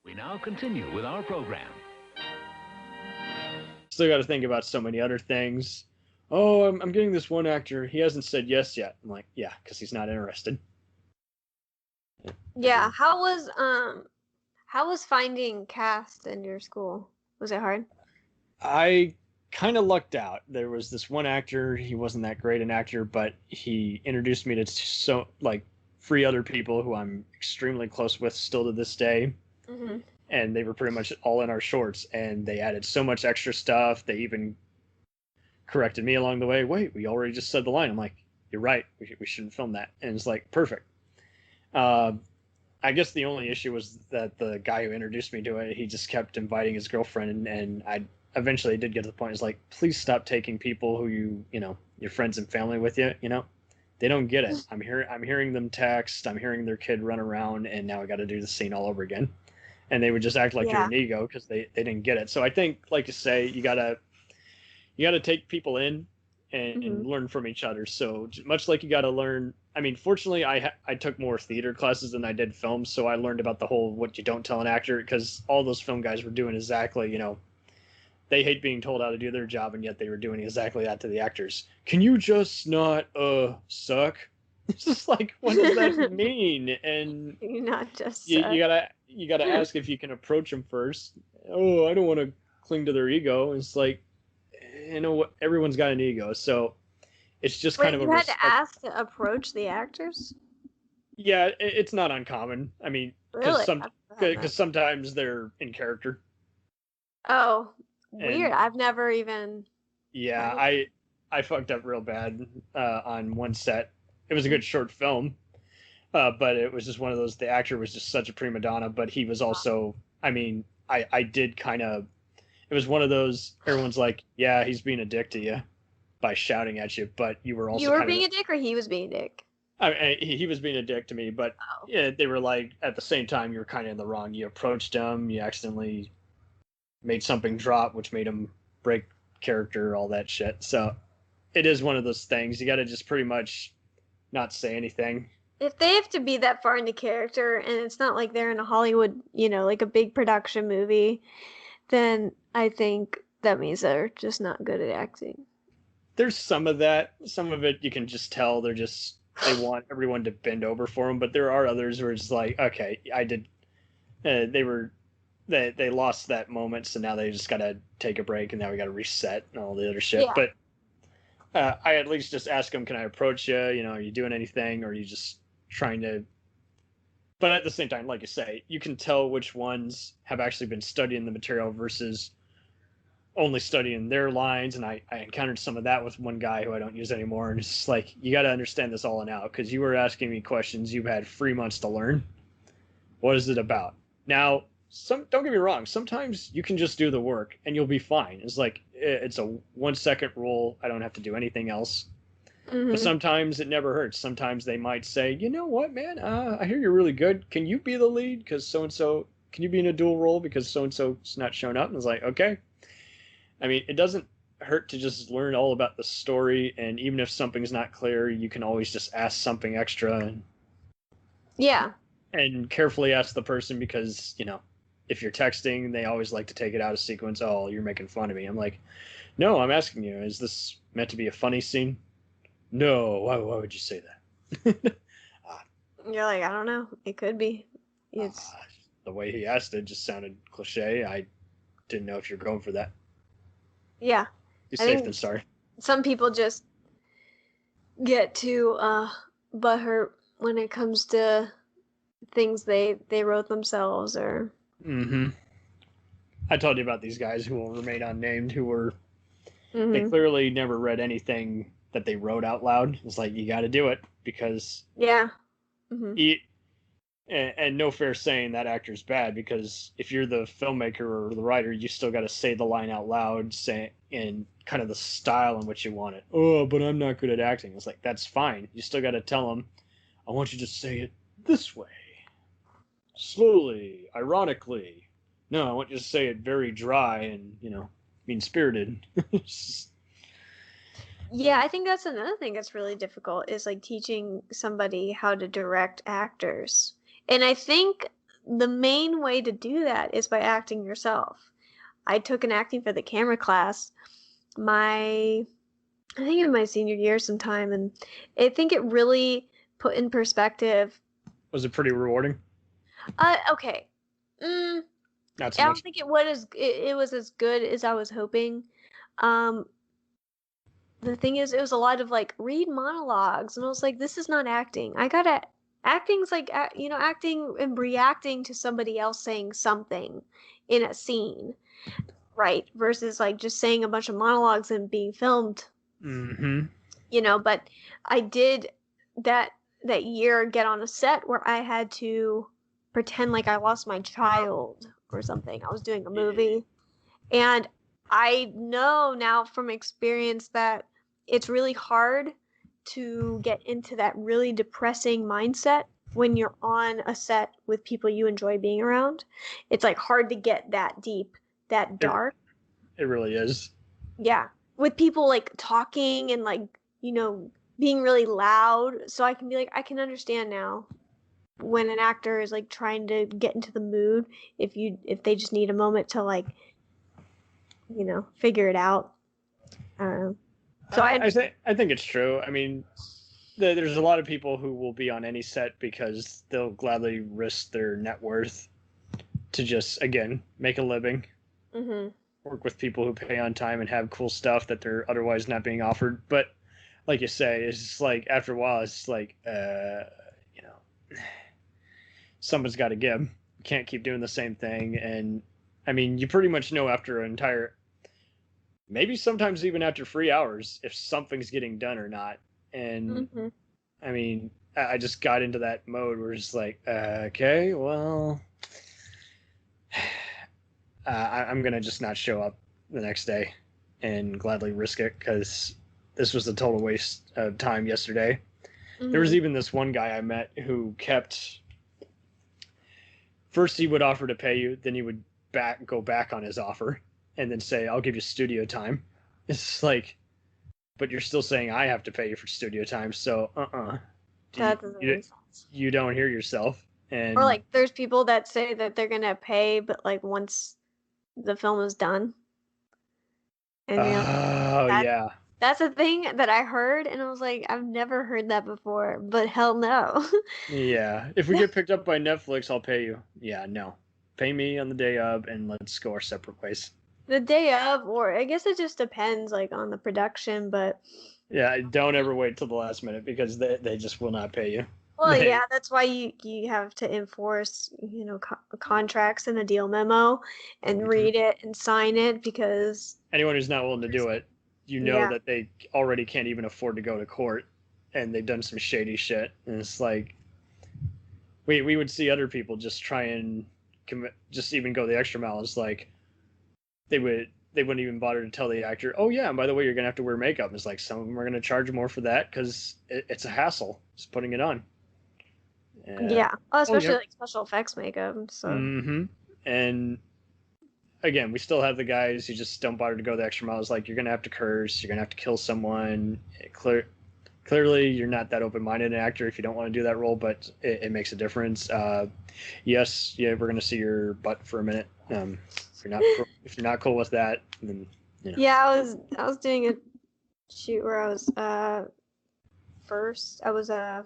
We now continue with our program. Still got to think about so many other things. Oh, I'm getting this one actor. He hasn't said yes yet. I'm like, yeah, because he's not interested. Yeah, how was finding cast in your school? Was it hard? I kind of lucked out. There was this one actor. He wasn't that great an actor, but he introduced me to 3 other people who I'm extremely close with still to this day. Mm-hmm. And they were pretty much all in our shorts, and they added so much extra stuff. They even corrected me along the way. Wait, we already just said the line. I'm like, you're right. We shouldn't film that. And it's like, perfect. I guess the only issue was that the guy who introduced me to it, he just kept inviting his girlfriend, and I eventually did get to the point. It's like, please stop taking people who your friends and family with you. They don't get it. I'm hearing them text. I'm hearing their kid run around, and now I got to do the scene all over again. and they would just act like you're Yeah. an ego because they didn't get it. So I think, like you say, you gotta take people in and learn from each other. So much like you gotta learn. I mean, fortunately, I took more theater classes than I did film, so I learned about the whole what you don't tell an actor, because all those film guys were doing exactly, they hate being told how to do their job, and yet they were doing exactly that to the actors. Can you just not suck? It's just like, what does that mean? And You're not just you gotta ask if you can approach them first. Oh, I don't want to cling to their ego. It's like, what? Everyone's got an ego, so it's just Wait, kind of a you had to respect. ask to approach the actors? Yeah, it's not uncommon. I mean, Really? because I've never had that. sometimes they're in character. Oh, weird. And- I've never even. Yeah, I fucked up real bad on one set. It was a Mm. good short film, but it was just one of those. The actor was just such a prima donna, but he was also. I mean, I did kind of. It was one of those. Everyone's like, "Yeah, he's being a dick to you," by shouting at you, but you were also. You were kind being of, a dick, or he was being a dick? he was being a dick to me, but Oh. yeah, they were like, at the same time, you were kind of in the wrong. You approached him, you accidentally made something drop, which made him break character, all that shit. So it is one of those things. You got to just pretty much not say anything. If they have to be that far into character, and it's not like they're in a Hollywood, like a big production movie, then I think that means they're just not good at acting. There's some of that. Some of it you can just tell they want everyone to bend over for them. But there are others where it's like, okay, I did. They lost that moment, so now they just gotta take a break, and now we gotta reset and all the other shit. Yeah. But I at least just ask them, can I approach you? Are you doing anything, or are you just trying to? But at the same time, like you say, you can tell which ones have actually been studying the material versus only studying their lines. And I encountered some of that with one guy who I don't use anymore. And it's just like, you got to understand this all in out, because you were asking me questions. You've had 3 months to learn. What is it about? Now, don't get me wrong. Sometimes you can just do the work and you'll be fine. It's like, it's a 1 second rule. I don't have to do anything else. But sometimes it never hurts. Sometimes they might say, you know what, man, I hear you're really good. Can you be the lead? Because so-and-so, can you be in a dual role because so-and-so's not showing up? And it's like, okay. I mean, it doesn't hurt to just learn all about the story. And even if something's not clear, you can always just ask something extra. Yeah. And carefully ask the person, because, if you're texting, they always like to take it out of sequence. Oh, you're making fun of me. I'm like, no, I'm asking you, is this meant to be a funny scene? No, why would you say that? You're like, I don't know. It could be. It's The way he asked it just sounded cliche. I didn't know if you're going for that. yeah. Be I safe think than sorry. some people just get too butthurt when it comes to things they wrote themselves or. Mm-hmm. I told you about these guys who will remain unnamed, who were they Mhm. clearly never read anything that they wrote out loud. It's like, you got to do it, because Yeah. Mhm. and no fair saying that actor's bad, because if you're the filmmaker or the writer, you still got to say the line out loud, say in kind of the style in which you want it. Oh, but I'm not good at acting. It's like, that's fine. You still got to tell them, I want you to say it this way, slowly, ironically. No, I want you to say it very dry and mean-spirited. Yeah, I think that's another thing that's really difficult is like teaching somebody how to direct actors. And I think the main way to do that is by acting yourself. I took an acting for the camera class I think in my senior year sometime, and I think it really put in perspective. Was it pretty rewarding? Okay. Not so I much. don't think it was as good as I was hoping. The thing is, it was a lot of like read monologues, and I was like, this is not acting. Acting's like acting and reacting to somebody else saying something in a scene, right? Versus like just saying a bunch of monologues and being filmed. Mm-hmm. But I did that year get on a set where I had to pretend like I lost my child or something. I was doing a movie, and I know now from experience that it's really hard to get into that really depressing mindset when you're on a set with people you enjoy being around, it's like hard to get that deep, that dark. It really is. Yeah. With people like talking and like, being really loud. So I can be like, I can understand now when an actor is like trying to get into the mood, if they just need a moment to like, figure it out. So I think it's true. I mean, there's a lot of people who will be on any set because they'll gladly risk their net worth to just, again, make a living. Mm-hmm. Work with people who pay on time and have cool stuff that they're otherwise not being offered. But like you say, it's just like after a while, it's just like, someone's got to give. You can't keep doing the same thing. And I mean, you pretty much know after an entire, maybe sometimes even after 3 hours, if something's getting done or not. And I mean, I just got into that mode where it's like, okay, well, I'm going to just not show up the next day and gladly risk it because this was a total waste of time yesterday. Mm-hmm. There was even this one guy I met who kept, first he would offer to pay you, then he would go back on his offer and then say, I'll give you studio time. It's like, but you're still saying I have to pay you for studio time, so That doesn't make sense. You don't hear yourself. And or like there's people that say that they're gonna pay, but like once the film is done. And yeah. That's a thing that I heard, and I was like, I've never heard that before, but hell no. Yeah. If we get picked up by Netflix, I'll pay you. Yeah, no. Pay me on the day of, and let's go our separate ways. The day of, or I guess it just depends, like, on the production, but... Yeah, don't ever wait till the last minute, because they just will not pay you. Well, yeah, that's why you have to enforce, contracts and a deal memo, and read it and sign it, because... Anyone who's not willing to do it, that they already can't even afford to go to court, and they've done some shady shit, and it's like... We would see other people just try and just even go the extra mile. It's like... They wouldn't even bother to tell the actor, oh yeah, and by the way, you're gonna have to wear makeup. It's like some of them are gonna charge more for that because it's a hassle just putting it on. Yeah, especially like special effects makeup. So. And again, we still have the guys who just don't bother to go the extra mile. It's like you're gonna have to curse, you're gonna have to kill someone. Clearly, you're not that open-minded an actor if you don't want to do that role, but it makes a difference. Yes, we're gonna see your butt for a minute. If you're not cool with that, then Yeah, I was doing a shoot where I was first I was a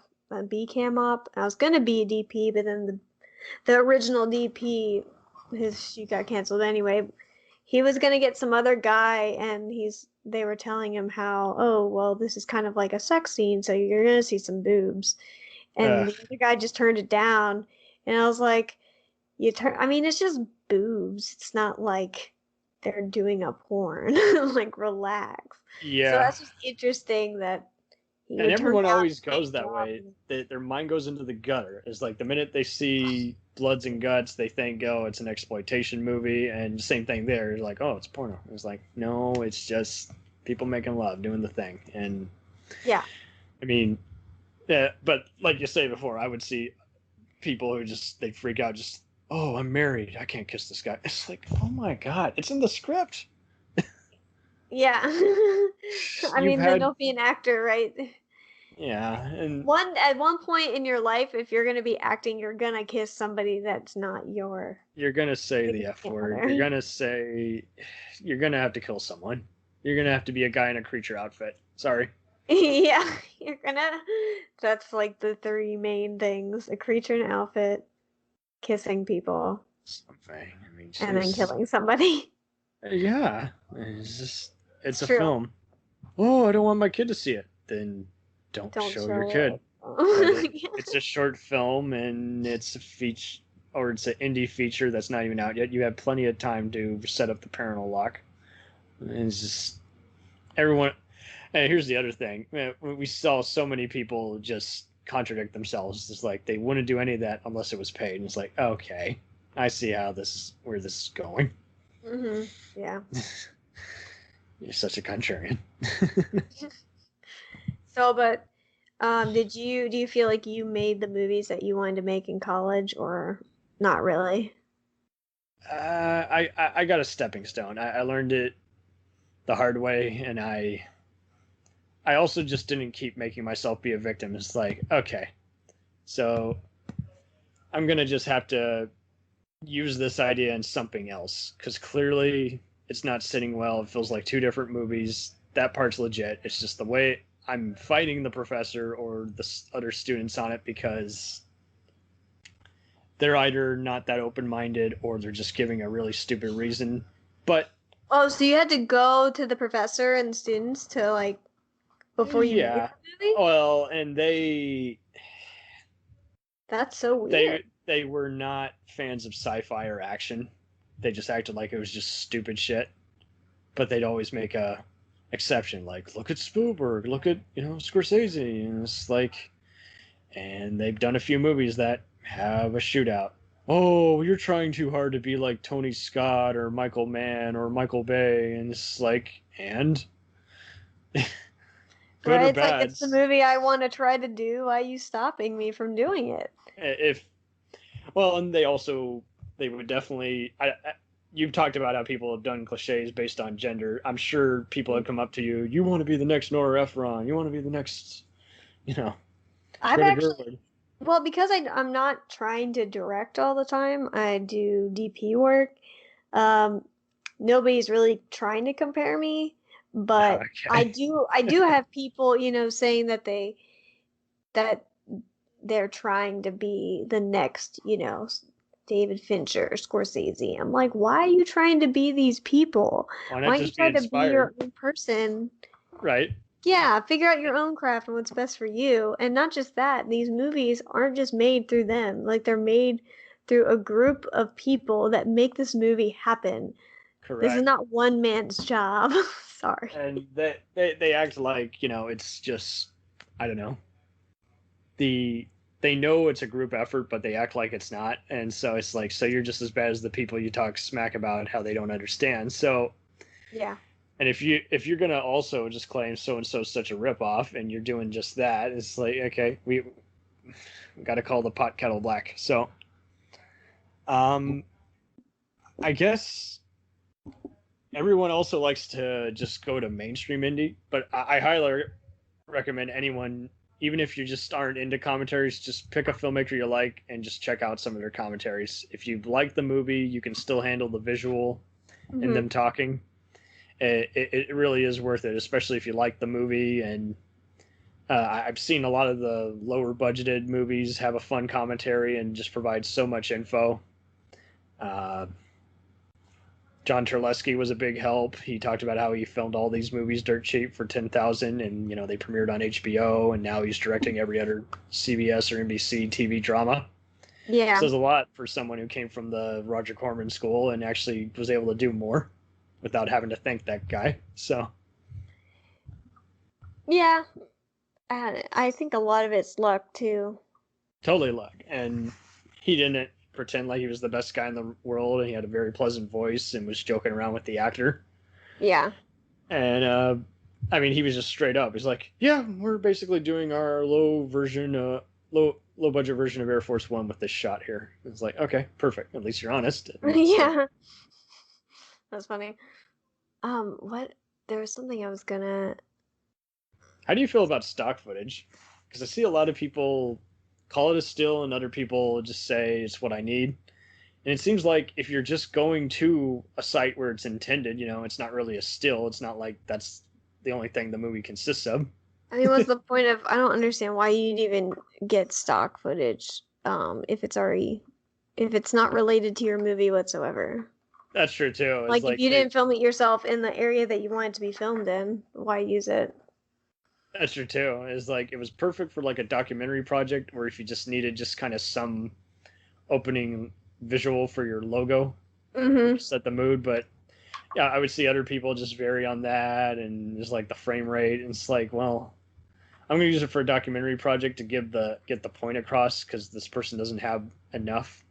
B cam op. I was gonna be a DP, but then the original DP, his shoot got canceled anyway. He was gonna get some other guy, and they were telling him how, oh well, this is kind of like a sex scene, so you're gonna see some boobs, and the other guy just turned it down, and I was like, I mean, it's just boobs. It's not like they're doing a porn. Like, relax. Yeah. So that's just interesting that. And everyone always goes that way. Their mind goes into the gutter. It's like the minute they see bloods and guts, they think, oh, it's an exploitation movie. And same thing there. It's like, oh, it's porno. It's like, no, it's just people making love, doing the thing. And yeah. I mean, yeah, but like you say before, I would see people who they freak out just, oh, I'm married, I can't kiss this guy. It's like, oh my God, it's in the script. Yeah. I mean, then don't be an actor, right? Yeah. And at one point in your life, if you're going to be acting, you're going to kiss somebody that's not your... You're going to say the F word. You're going to have to kill someone. You're going to have to be a guy in a creature outfit. Sorry. Yeah. That's like the three main things. A creature in an outfit, kissing people, something. I mean, and then killing somebody. Yeah, it's a film. Oh, I don't want my kid to see it. Then don't show your kid. It's a short film, and it's a feature, or it's an indie feature that's not even out yet. You have plenty of time to set up the parental lock. And it's just everyone. And here's the other thing: we saw so many people just contradict themselves. It's like they wouldn't do any of that unless it was paid. And it's like, okay, I see where this is going. Yeah. You're such a contrarian. So, but Do you feel like you made the movies that you wanted to make in college, or not really? I got a stepping stone. I learned it the hard way, and I also just didn't keep making myself be a victim. It's like, okay, so I'm gonna just have to use this idea in something else, because clearly it's not sitting well. It feels like two different movies. That part's legit. It's just the way I'm fighting the professor or the other students on it, because they're either not that open-minded or they're just giving a really stupid reason. But Oh, so you had to go to the professor and students to like before you made the movie? Well, and That's so weird. they were not fans of sci-fi or action. They just acted like it was just stupid shit. But they'd always make a exception, like, look at Spielberg, look at, Scorsese, and it's like, and they've done a few movies that have a shootout. Oh, you're trying too hard to be like Tony Scott or Michael Mann or Michael Bay, and it's like, and good right? or It's bad. like, it's the movie I want to try to do. Why are you stopping me from doing it? And they would definitely. You've talked about how people have done cliches based on gender. I'm sure people have come up to you. You want to be the next Nora Ephron. You want to be the next, I've Greta actually, Gerwig. well, because I'm not trying to direct all the time. I do DP work. Nobody's really trying to compare me, but Okay. I do have people, saying that they're trying to be the next, David Fincher, Scorsese. I'm like, why are you trying to be these people? Why not Why don't you just be try to be your inspired? own person? Right. Yeah, figure out your own craft and what's best for you. And not just that, these movies aren't just made through them. Like, they're made through a group of people that make this movie happen. Correct. This is not one man's job. Sorry. And they act like, it's just, I don't know. They know it's a group effort, but they act like it's not. And so it's like, so you're just as bad as the people you talk smack about how they don't understand. So, Yeah. and if you're gonna also just claim so and so such a ripoff, and you're doing just that, it's like, okay, we got to call the pot kettle black. So, I guess everyone also likes to just go to mainstream indie, but I highly recommend anyone, even if you just aren't into commentaries, just pick a filmmaker you like and just check out some of their commentaries. If you like the movie, you can still handle the visual and them talking. It really is worth it, especially if you like the movie. And I've seen a lot of the lower budgeted movies have a fun commentary and just provide so much info. John Terlesky was a big help. He talked about how he filmed all these movies dirt cheap for $10,000, and they premiered on HBO, and now he's directing every other CBS or NBC TV drama. Yeah. Says a lot for someone who came from the Roger Corman school and actually was able to do more without having to thank that guy. So Yeah. I think a lot of it's luck too. totally luck. And he didn't pretend like he was the best guy in the world, and he had a very pleasant voice and was joking around with the actor. Yeah. And he was just straight up. He's like, yeah, we're basically doing our low budget version of Air Force One with this shot here. It's like, okay, perfect. At least you're honest. Yeah. That's funny. There was something I was gonna. How do you feel about stock footage? Because I see a lot of people call it a still, and other people just say it's what I need. And it seems like if you're just going to a site where it's intended, it's not really a still. It's not like that's the only thing the movie consists of. I mean, what's the point of? I don't understand why you'd even get stock footage, if it's not related to your movie whatsoever. That's true too. Like if you didn't film it yourself in the area that you want it to be filmed in, why use it? That's true too. It's like it was perfect for like a documentary project, or if you just needed just kind of some opening visual for your logo, set the mood. But yeah, I would see other people just vary on that, and just like the frame rate. And it's like, well, I'm gonna use it for a documentary project to get the point across, because this person doesn't have enough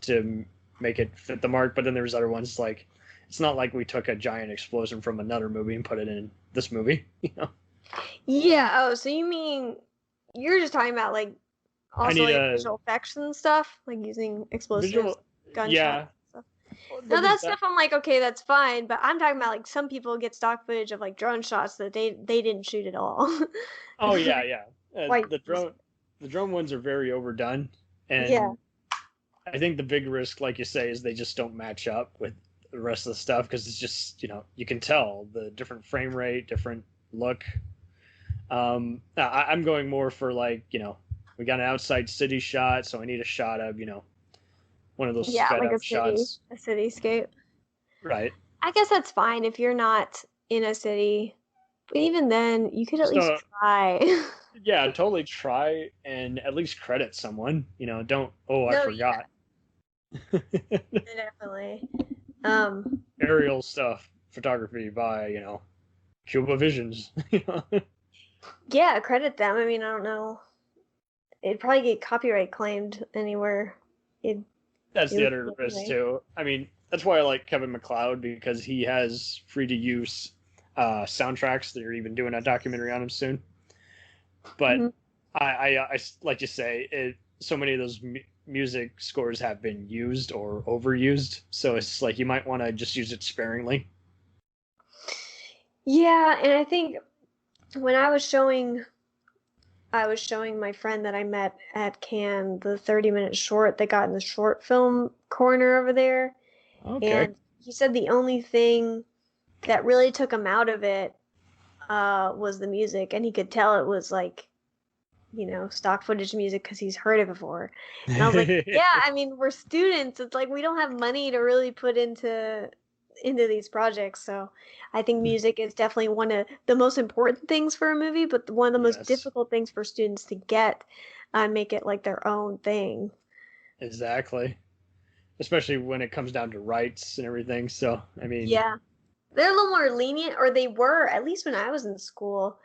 to make it fit the mark. But then there's other ones like, it's not like we took a giant explosion from another movie and put it in this movie, Yeah. Oh, so you mean You're just talking about like I also need like a visual effects and stuff, like using explosives, visual. gunshots. Yeah. Stuff. Well, Now there's that stuff I'm like, okay, that's fine, but I'm talking about like some people get stock footage of like drone shots that they didn't shoot at all. Oh yeah, yeah. Like The drone ones are very overdone, and yeah. I think the big risk, like you say, is they just don't match up with the rest of the stuff because it's just you can tell the different frame rate, different look. I'm going more for like we got an outside city shot, so I need a shot of one of those Yeah, sped like up shots. a cityscape. Right. I guess that's fine if you're not in a city. But even then, you could at least So try. yeah, totally try and at least credit someone. Don't I No, forgot. Definitely. Aerial stuff, photography by Cuba Visions. Yeah, credit them. I mean, I don't know. It'd probably get copyright claimed anywhere. That's it the would other be risk anyway. too. I mean, that's why I like Kevin MacLeod because he has free to use soundtracks. They're even doing a documentary on him soon. But Mhm. I like you say, so many of those music scores have been used or overused, so it's like you might want to just use it sparingly. Yeah, and I think when I was showing my friend that I met at Cannes the 30-minute short that got in the short film corner over there. Okay. And he said the only thing that really took him out of it was the music, and he could tell it was like, stock footage music because he's heard it before. And I was like, yeah, I mean, we're students. It's like we don't have money to really put into these projects. So I think music is definitely one of the most important things for a movie, but one of the most difficult things for students to get and make it like their own thing. Exactly. Especially when it comes down to rights and everything. So, I mean, Yeah. They're a little more lenient, or they were, at least when I was in school,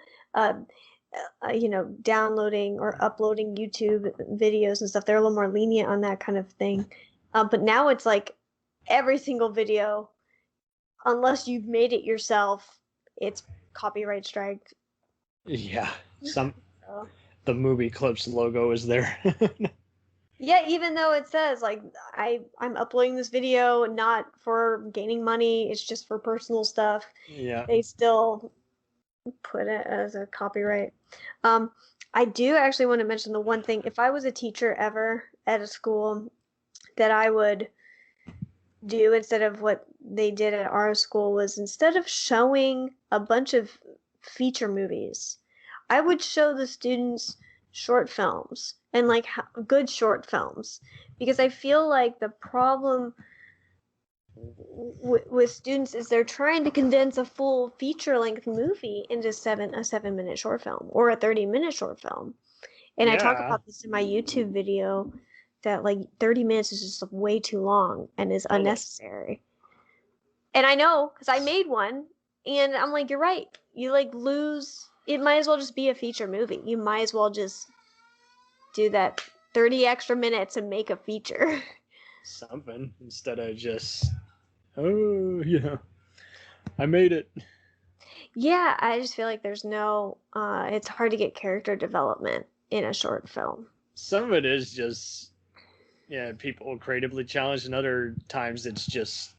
downloading or uploading YouTube videos and stuff. They're a little more lenient on that kind of thing. But now it's like every single video, unless you've made it yourself, it's copyright strike. yeah, the movie clips logo is there. Yeah, even though it says like I'm uploading this video not for gaining money, it's just for personal stuff. Yeah. They still put it as a copyright. I do actually want to mention the one thing, if I was a teacher ever at a school, that I would do instead of what they did at our school was, instead of showing a bunch of feature movies, I would show the students short films and like good short films, because I feel like the problem with students is they're trying to condense a full feature-length movie into a 7-minute short film or a 30-minute short film. And I talk about this in my YouTube video, that like 30 minutes is just way too long and is unnecessary. And I know because I made one, and I'm like, you're right. You like lose. It might as well just be a feature movie. You might as well just do that 30 extra minutes and make a feature. Something instead of just, I made it. Yeah, I just feel like there's no, it's hard to get character development in a short film. Some of it is just, people creatively challenged, and other times it's just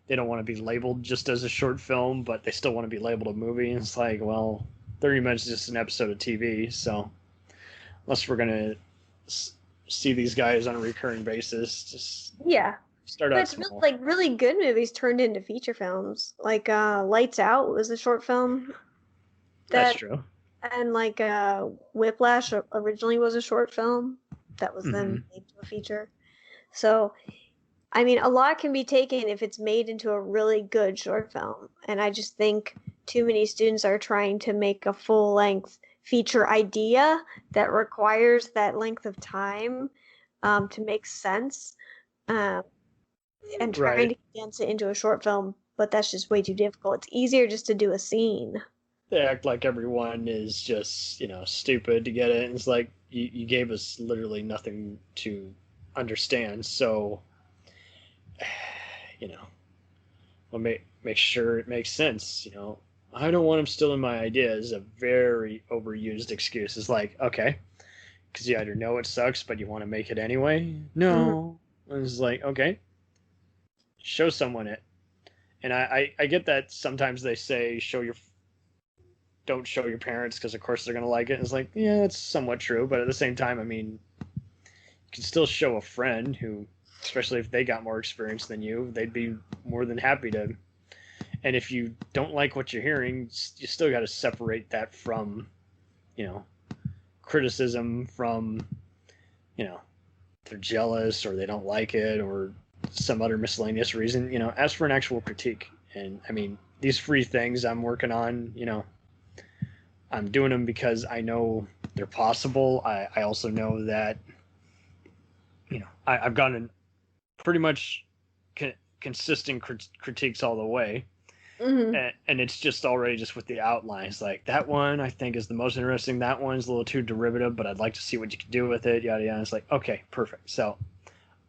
they don't want to be labeled just as a short film, but they still want to be labeled a movie. And it's like, well, 30 minutes is just an episode of TV, so unless we're going to see these guys on a recurring basis, just start out small. Like really good movies turned into feature films. Like Lights Out was a short film. That's true. And like Whiplash originally was a short film that was then made into a feature. So, I mean, a lot can be taken if it's made into a really good short film. And I just think too many students are trying to make a full-length feature idea that requires that length of time to make sense, and trying to condense it into a short film, but that's just way too difficult. It's easier just to do a scene. They act like everyone is just, stupid to get it. And it's like, you gave us literally nothing to understand. So, well, make sure it makes sense. I don't want him stealing my idea is a very overused excuse. It's like, okay, because you either know it sucks, but you want to make it anyway. No. It's like, okay, show someone it. And I get that sometimes they say don't show your parents because of course they're going to like it. And it's like, yeah, that's somewhat true. But at the same time, I mean, you can still show a friend who, especially if they got more experience than you, they'd be more than happy to. And if you don't like what you're hearing, you still got to separate that from, criticism from, they're jealous or they don't like it or some other miscellaneous reason. Ask for an actual critique. And I mean, these free things I'm working on, I'm doing them because I know they're possible. I also know that, I've gotten pretty much consistent critiques all the way. And it's just already just with the outlines. Like, that one I think is the most interesting. That one's a little too derivative, but I'd like to see what you can do with it, yada, yada. It's like, okay, perfect. So,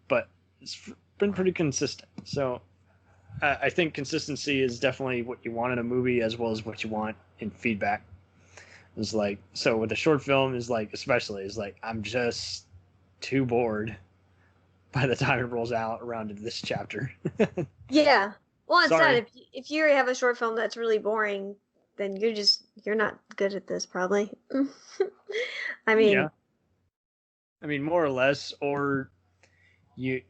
but it's been pretty consistent. So I think consistency is definitely what you want in a movie as well as what you want in feedback. It's like, so with a short film is like, especially is like, I'm just too bored by the time it rolls out around to this chapter. Yeah. Well, it's Sorry. not. If you have a short film that's really boring, then you're not good at this, probably. I mean, yeah. I mean, more or less, or you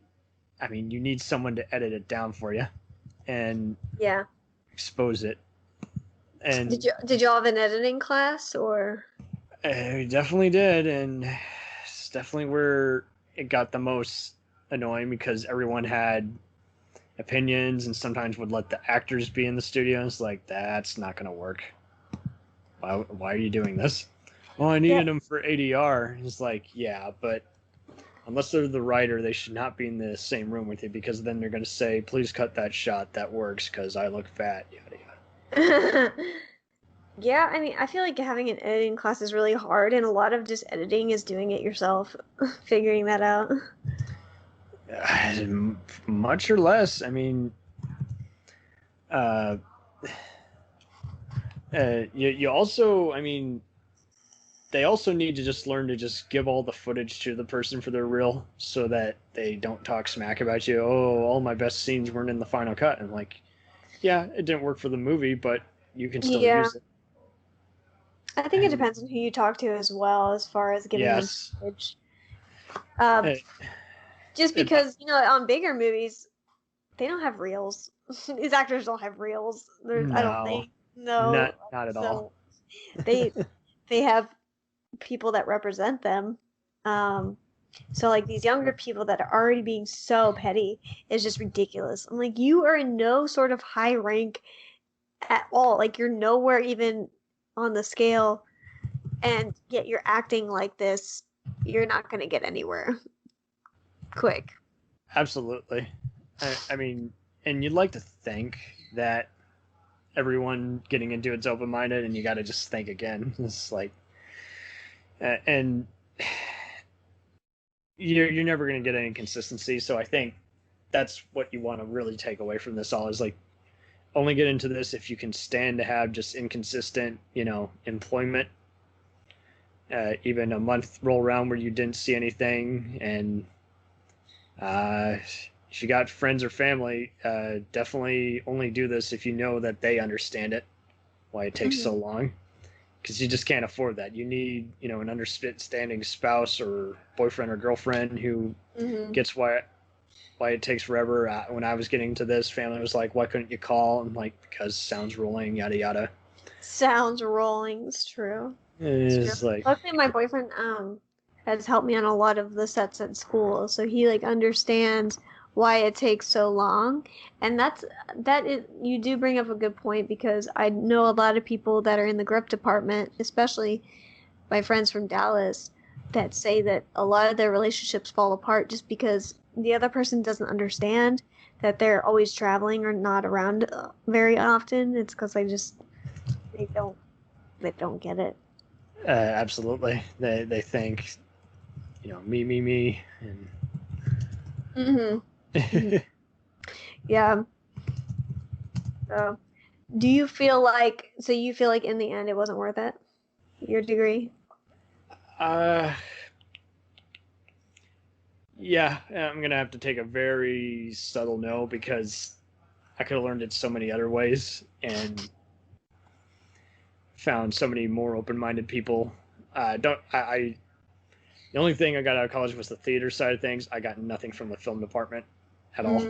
need someone to edit it down for you and yeah. expose it. And Did y'all have an editing class or? we definitely did, and it's definitely where it got the most annoying because everyone had opinions and sometimes would let the actors be in the studio. It's like, that's not going to work. Why are you doing this? Well, I needed them for ADR. It's like, yeah, but unless they're the writer, they should not be in the same room with you because then they're going to say, please cut that shot. That works because I look fat, yada, yada. Yeah, I mean, I feel like having an editing class is really hard, and a lot of just editing is doing it yourself, figuring that out. Much or less. I mean, you also, I mean, they also need to just learn to just give all the footage to the person for their reel so that they don't talk smack about you. Oh, all my best scenes weren't in the final cut. And like, yeah, it didn't work for the movie, but you can still use it. I think it depends on who you talk to as well, as far as giving them footage. Just because, on bigger movies, they don't have reels. These actors don't have reels. I don't think. No. Not at all. They have people that represent them. So, like, these younger people that are already being so petty is just ridiculous. I'm like, you are in no sort of high rank at all. Like, you're nowhere even on the scale, and yet you're acting like this. You're not going to get anywhere quick. Absolutely. I mean, and you'd like to think that everyone getting into it's open-minded, and you got to just think again. It's like, and you're never going to get any consistency. So I think that's what you want to really take away from this all is like, only get into this if you can stand to have just inconsistent, employment. Even a month roll around where you didn't see anything, and if you got friends or family, definitely only do this if you know that they understand it, why it takes so long, because you just can't afford that. You need, an understanding spouse or boyfriend or girlfriend who gets why it takes forever. When I was getting to this, family was like, why couldn't you call? I'm like, because sounds rolling, yada, yada. Sounds rolling, it's true. It's like, luckily my boyfriend has helped me on a lot of the sets at school, so he understands why it takes so long. And that is, you do bring up a good point, because I know a lot of people that are in the grip department, especially my friends from Dallas, that say that a lot of their relationships fall apart just because the other person doesn't understand that they're always traveling or not around very often. It's because they don't get it. Absolutely. They think, me, and yeah. So, do you feel like in the end it wasn't worth it? Your degree? Yeah, I'm gonna have to take a very subtle no because I could have learned it so many other ways and found so many more open-minded people. The only thing I got out of college was the theater side of things. I got nothing from the film department at all.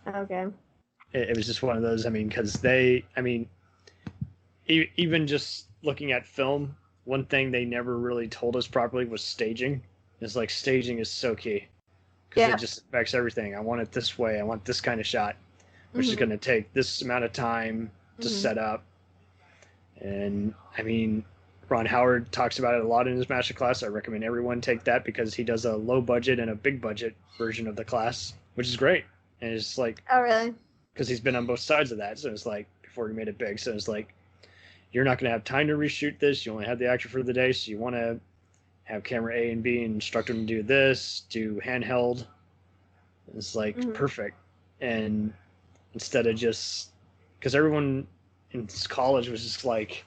Okay. It was just one of those. I mean, because even just looking at film, one thing they never really told us properly was staging. It's like staging is so key because it just affects everything. I want it this way. I want this kind of shot, which is going to take this amount of time to set up. And I mean, Ron Howard talks about it a lot in his master class. I recommend everyone take that because he does a low budget and a big budget version of the class, which is great. And it's like, oh really? Because he's been on both sides of that. So it's like before he made it big. So it's like, you're not going to have time to reshoot this. You only have the actor for the day. So you want to have camera A and B and instruct them to do this, do handheld. It's like perfect. And instead of just, because everyone in college was just like,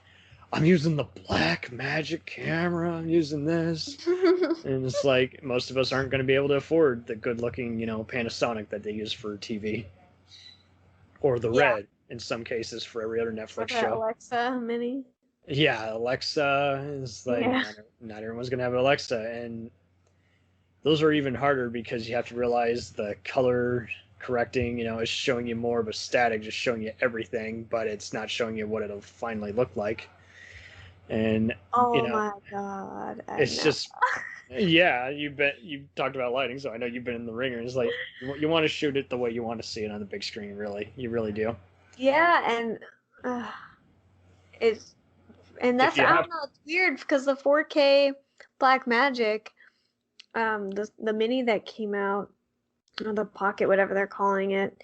I'm using the black magic camera. I'm using this. And it's like, most of us aren't going to be able to afford the good looking, Panasonic that they use for TV. Or the red in some cases for every other Netflix show. Alexa Mini. Yeah, Alexa is like, not everyone's going to have an Alexa. And those are even harder because you have to realize the color correcting, is showing you more of a static, just showing you everything, but it's not showing you what it'll finally look like. And my god, it's just you talked about lighting, so I know you've been in the ringer. It's like you want to shoot it the way you want to see it on the big screen. You really do. Yeah, and that's I don't know, it's weird because the 4K Blackmagic, the mini that came out, or the Pocket, whatever they're calling it,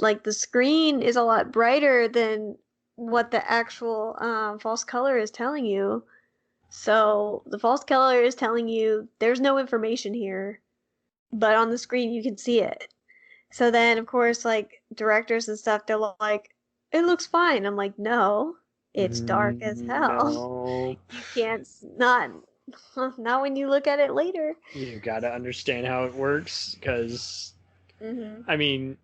like the screen is a lot brighter than what the actual false color is telling you. So the false color is telling you there's no information here, but on the screen you can see it. So then, of course, like directors and stuff, they're like, it looks fine. I'm like, no, it's dark as hell. No. You can't, not when you look at it later. You got to understand how it works because, I mean,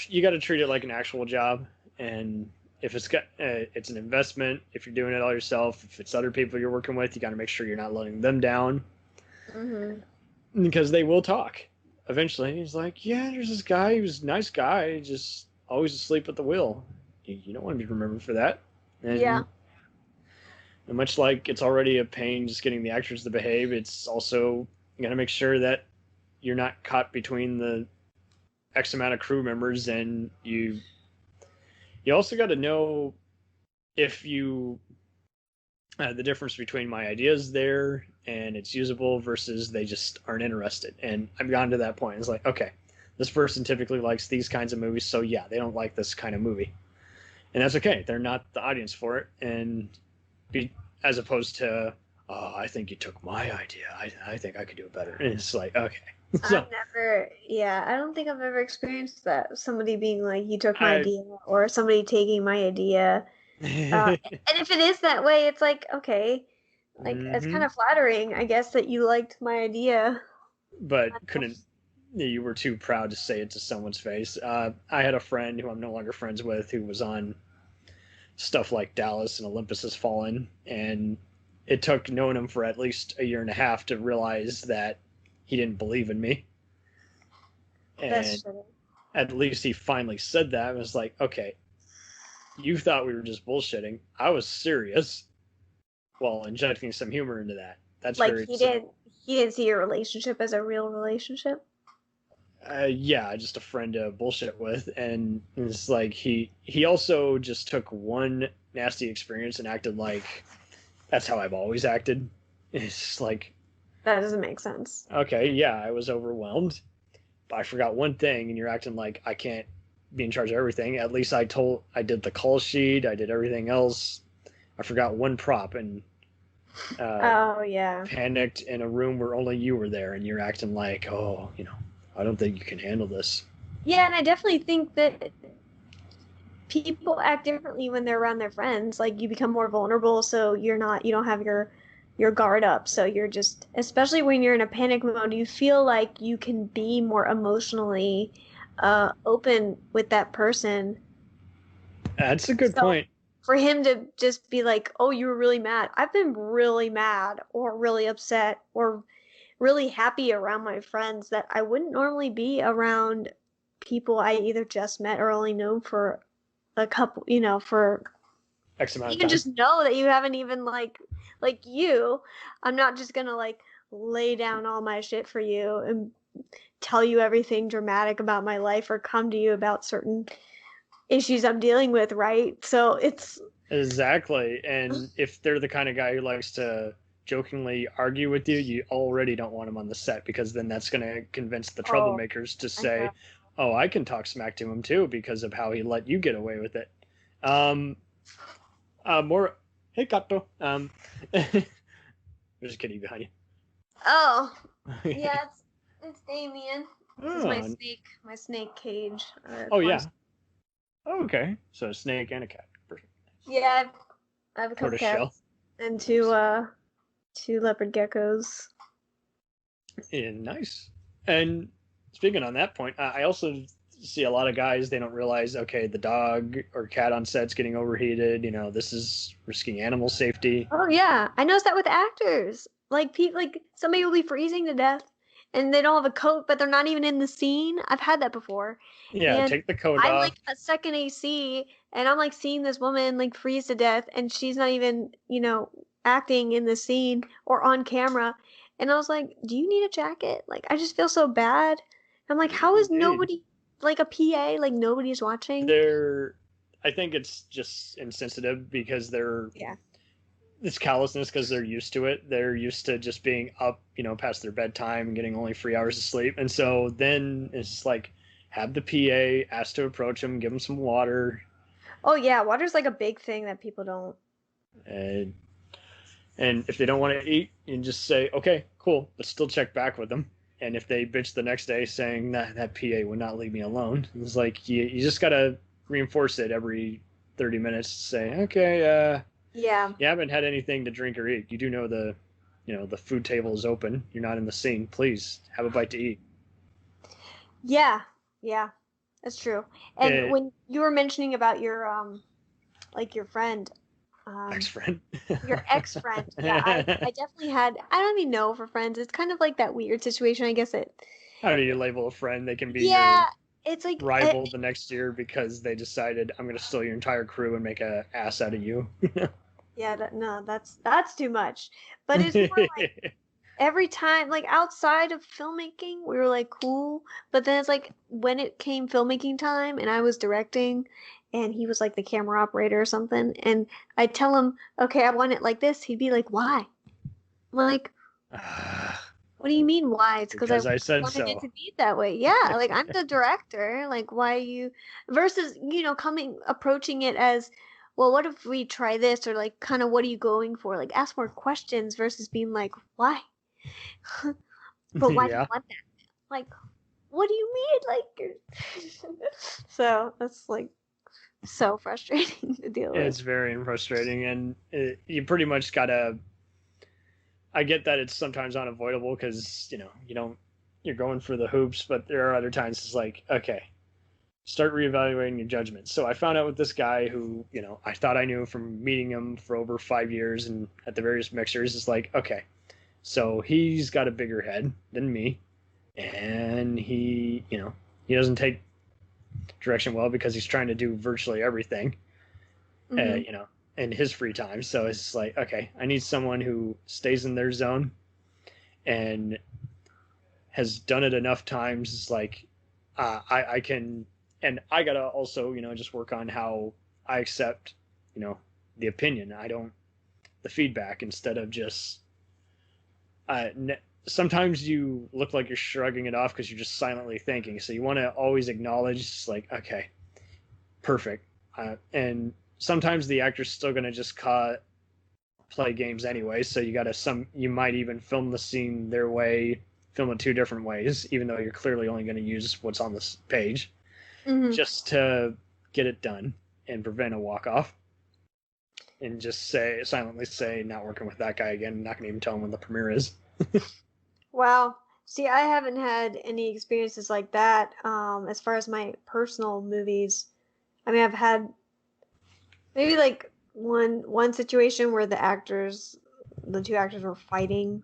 you got to treat it like an actual job. And if it's an investment, if you're doing it all yourself, if it's other people you're working with, you got to make sure you're not letting them down. Because they will talk. Eventually, he's like, yeah, there's this guy. He was a nice guy, just always asleep at the wheel. You don't want to be remembered for that. And, and much like it's already a pain just getting the actors to behave, it's also you got to make sure that you're not caught between the X amount of crew members, and you also got to know if the difference between my ideas there and it's usable versus they just aren't interested. And I've gotten to that point. It's like, okay, this person typically likes these kinds of movies, so yeah, they don't like this kind of movie. And that's okay. They're not the audience for it. And as opposed to, oh, I think you took my idea. I think I could do it better. And it's like, okay. So, I don't think I've ever experienced that. Somebody being like, you took my idea, or somebody taking my idea. And if it is that way, it's like, okay, like it's kind of flattering, I guess, that you liked my idea. But you were too proud to say it to someone's face. I had a friend who I'm no longer friends with who was on stuff like Dallas and Olympus Has Fallen, and it took knowing him for at least a year and a half to realize that he didn't believe in me. And at least he finally said that. I was like, okay, you thought we were just bullshitting. I was serious. Well, injecting some humor into that. That's like he didn't see your relationship as a real relationship. Yeah, just a friend to bullshit with, and it's like he also just took one nasty experience and acted like that's how I've always acted. It's like, that doesn't make sense. Okay, yeah, I was overwhelmed, but I forgot one thing, and you're acting like I can't be in charge of everything. At least I did the call sheet, I did everything else. I forgot one prop and panicked in a room where only you were there, and you're acting like, I don't think you can handle this. Yeah, and I definitely think that people act differently when they're around their friends. Like, you become more vulnerable, so you don't have your your guard up. So you're just, especially when you're in a panic mode, you feel like you can be more emotionally open with that person. That's a good point. For him to just be like, oh, you were really mad. I've been really mad or really upset or really happy around my friends that I wouldn't normally be around people I either just met or only known for a couple, for X amount of even time. just know that you haven't even like you. I'm not just gonna like lay down all my shit for you and tell you everything dramatic about my life or come to you about certain issues I'm dealing with, right? So it's Exactly. And if they're the kind of guy who likes to jokingly argue with you, you already don't want him on the set, because then that's going to convince the troublemakers to say, oh, I can talk smack to him too because of how he let you get away with it. More, hey, Kato. There's a kitty behind you. Oh, yeah, it's Damien. This is Oh. my snake cage. Oh, yeah. Oh, okay. So a snake and a cat. Perfect. Yeah, I have a couple Tortoiseshell. cats and two leopard geckos. Yeah, nice. And speaking on that point, I also see a lot of guys, they don't realize, okay, the dog or cat on set's getting overheated. This is risking animal safety. Oh yeah, I noticed that with actors. Like somebody will be freezing to death, and they don't have a coat, but they're not even in the scene. I've had that before. Yeah, And take the coat I'm off. like a second AC, and I'm like seeing this woman like freeze to death, and she's not even acting in the scene or on camera. And I was like, "Do you need a jacket?" Like I just feel so bad. I'm like, how is nobody like a PA? Like nobody's watching. I think it's just insensitive because they're Yeah. It's callousness because they're used to it. They're used to just being up, past their bedtime and getting only 3 hours of sleep. And so then it's like, have the PA ask to approach them, give them some water. Oh yeah, water's like a big thing that people don't. And if they don't want to eat, you can just say, okay, cool, but still check back with them. And if they bitch the next day saying that PA would not leave me alone, it's like you just got to reinforce it every 30 minutes to say, okay, Yeah. you haven't had anything to drink or eat. You do know the food table is open. You're not in the scene. Please have a bite to eat. Yeah, that's true. And when you were mentioning about your your friend, Ex-friend. your ex-friend, yeah, I definitely had. I don't even know for friends. It's kind of like that weird situation. I guess it. How do you label a friend? They can be Yeah, your it's like rival the next year because they decided, I'm going to steal your entire crew and make an ass out of you. Yeah, no, that's too much. But it's more like every time, like outside of filmmaking, we were like cool. But then it's like when it came filmmaking time and I was directing and he was like the camera operator or something, and I'd tell him, okay, I want it like this. He'd be like, why? I'm like, what do you mean why? It's Because I said wanted so. it to be that way. Yeah, like I'm the director. Like why you versus approaching it as, well, what if we try this, or like kind of what are you going for? Like ask more questions versus being like, why? But why do you want that? Like, what do you mean? Like, so that's like so frustrating to deal with. It's very frustrating, and you pretty much gotta. I get that it's sometimes unavoidable because you're going for the hoops, but there are other times it's like, okay, start reevaluating your judgment. So I found out with this guy who I thought I knew from meeting him for over 5 years and at the various mixers. It's like, okay, so he's got a bigger head than me, and he doesn't take direction well because he's trying to do virtually everything, in his free time. So it's like, okay, I need someone who stays in their zone and has done it enough times. It's like, I can, and I gotta also, just work on how I accept, the opinion. The feedback, instead of just, sometimes you look like you're shrugging it off because you're just silently thinking. So you want to always acknowledge, it's like, okay, perfect. And sometimes the actor's still going to just play games anyway. So you might even film the scene their way, film it 2 different ways, even though you're clearly only going to use what's on this page, just to get it done and prevent a walk-off. and just silently say, not working with that guy again. Not going to even tell him when the premiere is. Wow. See, I haven't had any experiences like that. As far as my personal movies, I mean, I've had maybe like one situation where the two actors were fighting,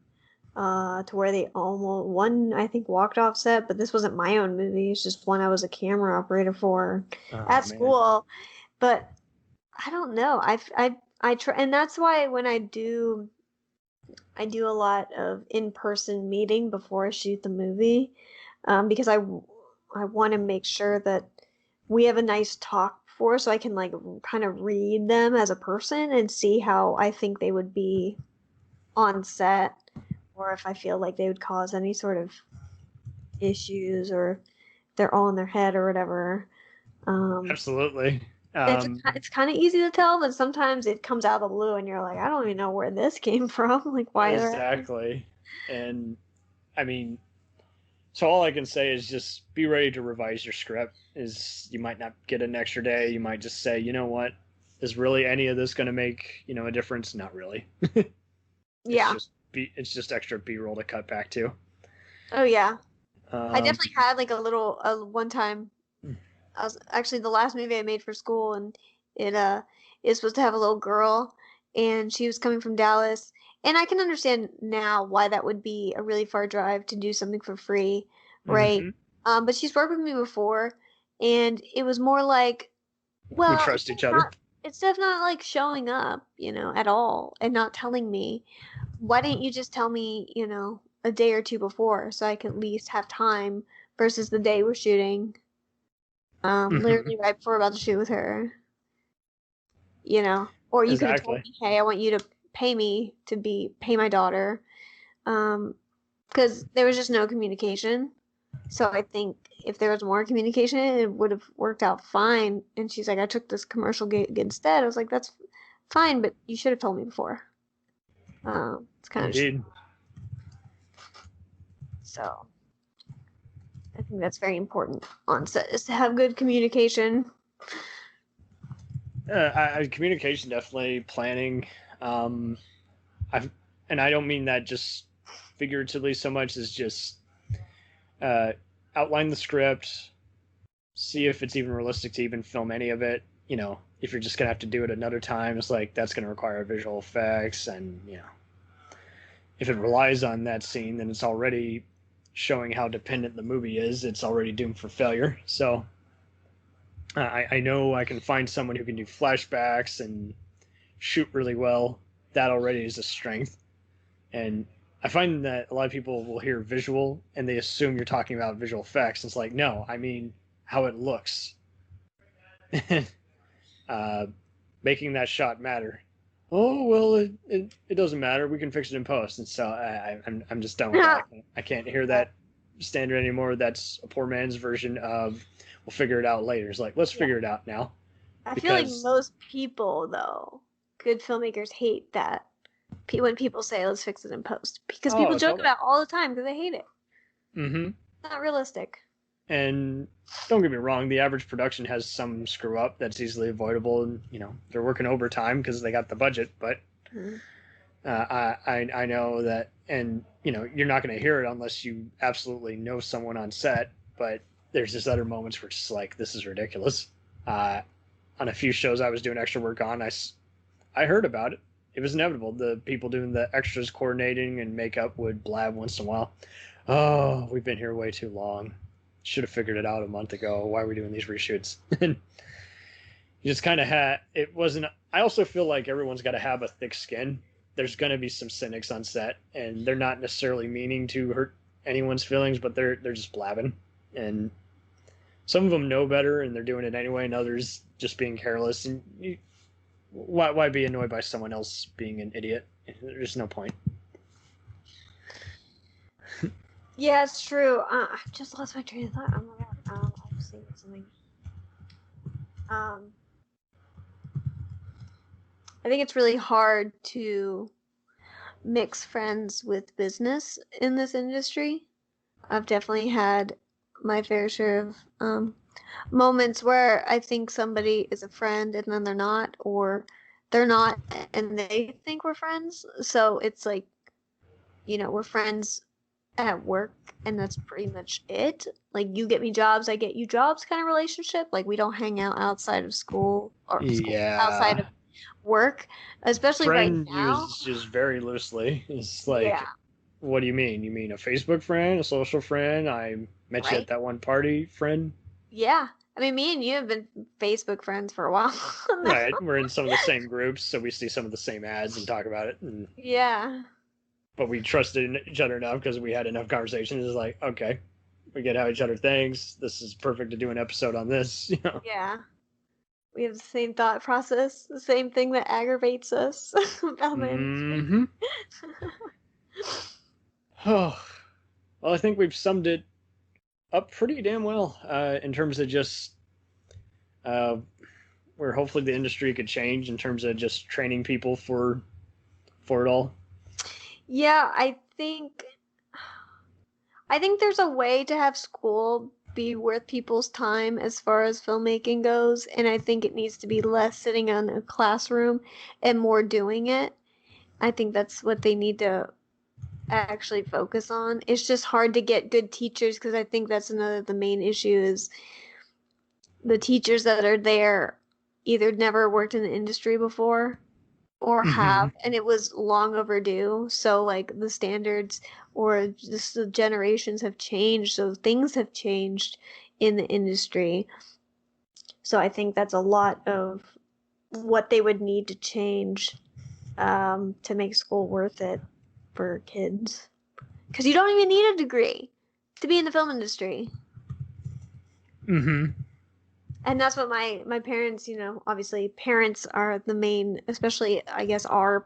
to where they almost one I think walked off set, but this wasn't my own movie. It's just one I was a camera operator for at school. But I don't know. I try, and that's why when I do a lot of in-person meeting before I shoot the movie, because I want to make sure that we have a nice talk before, so I can like kind of read them as a person and see how I think they would be on set, or if I feel like they would cause any sort of issues, or they're all in their head or whatever. Absolutely. It's kind of easy to tell, but sometimes it comes out of the blue, and you're like, I don't even know where this came from. Like, why? Exactly. And I mean, so all I can say is just be ready to revise your script. You might not get an extra day. You might just say, you know what, is really any of this going to make a difference? Not really. Yeah. It's just extra B-roll to cut back to. Oh yeah. I definitely had like a little one time. I was actually the last movie I made for school, and it is supposed to have a little girl, and she was coming from Dallas, and I can understand now why that would be a really far drive to do something for free, right? Mm-hmm. But she's worked with me before, and it was more like, well, we trust each other. It's definitely not like showing up, at all, and not telling me. Why didn't you just tell me, a day or two before, so I could at least have time versus the day we're shooting. Literally right before we're about to shoot with her. Or you could have told me, hey, I want you to pay my daughter. Because there was just no communication. So I think if there was more communication, it would have worked out fine. And she's like, I took this commercial gig instead. I was like, that's fine, but you should have told me before. It's kind Indeed. of so I think that's very important on set, is to have good communication. Communication, definitely. Planning. And I don't mean that just figuratively so much as just outline the script, see if it's even realistic to even film any of it. If you're just gonna have to do it another time, it's like that's gonna require visual effects, and if it relies on that scene, then it's already showing how dependent the movie is. It's already doomed for failure. So I know I can find someone who can do flashbacks and shoot really well. That already is a strength. And I find that a lot of people will hear visual and they assume you're talking about visual effects. It's like, no, I mean how it looks. Making that shot matter. Oh, well, it doesn't matter. We can fix it in post. And so I'm just done with that. I can't hear that standard anymore. That's a poor man's version of we'll figure it out later. It's like, let's figure it out now. I feel like most people, though, good filmmakers hate that when people say, let's fix it in post. Because people joke about it all the time because they hate it. Mm-hmm. It's not realistic. And don't get me wrong, the average production has some screw up that's easily avoidable, and they're working overtime because they got the budget. But I know that, and you're not going to hear it unless you absolutely know someone on set. But there's just other moments where it's just like, this is ridiculous. On a few shows I was doing extra work on, I heard about it. It was inevitable. The people doing the extras, coordinating and makeup, would blab once in a while. Oh, we've been here way too long. Should have figured it out a month ago. Why are we doing these reshoots? And you just kind of it wasn't. I also feel like everyone's got to have a thick skin. There's going to be some cynics on set, and they're not necessarily meaning to hurt anyone's feelings, but they're just blabbing. And some of them know better, and they're doing it anyway, and others just being careless. And why be annoyed by someone else being an idiot? There's no point. Yeah, it's true. I just lost my train of thought. Oh my god. I was thinking something. I think it's really hard to mix friends with business in this industry. I've definitely had my fair share of moments where I think somebody is a friend and then they're not, or they're not, and they think we're friends. So it's like, we're friends at work, and that's pretty much it. Like, you get me jobs, I get you jobs kind of relationship. Like, we don't hang out outside of school outside Yeah. of work, especially right Friend now. used very loosely. It's like, Yeah. what do you mean? You mean a Facebook friend, a social friend? I met you Right. at that one party friend? Yeah. I mean, me and you have been Facebook friends for a while now. Right. We're in some of the same groups, so we see some of the same ads and talk about it. Yeah. But we trusted each other enough because we had enough conversations. It's like, okay, we get how each other thinks. This is perfect to do an episode on this. Yeah. We have the same thought process, the same thing that aggravates us about the industry. Oh, well, I think we've summed it up pretty damn well in terms of just where hopefully the industry could change in terms of just training people for it all. Yeah, I think there's a way to have school be worth people's time as far as filmmaking goes, and I think it needs to be less sitting in a classroom and more doing it. I think that's what they need to actually focus on. It's just hard to get good teachers, because I think that's the main issue is the teachers that are there either never worked in the industry before or have, and it was long overdue. So like the standards or just the generations have changed, so things have changed in the industry. So I think that's a lot of what they would need to change to make school worth it for kids, because you don't even need a degree to be in the film industry. And that's what my parents, obviously parents are the main, especially I guess I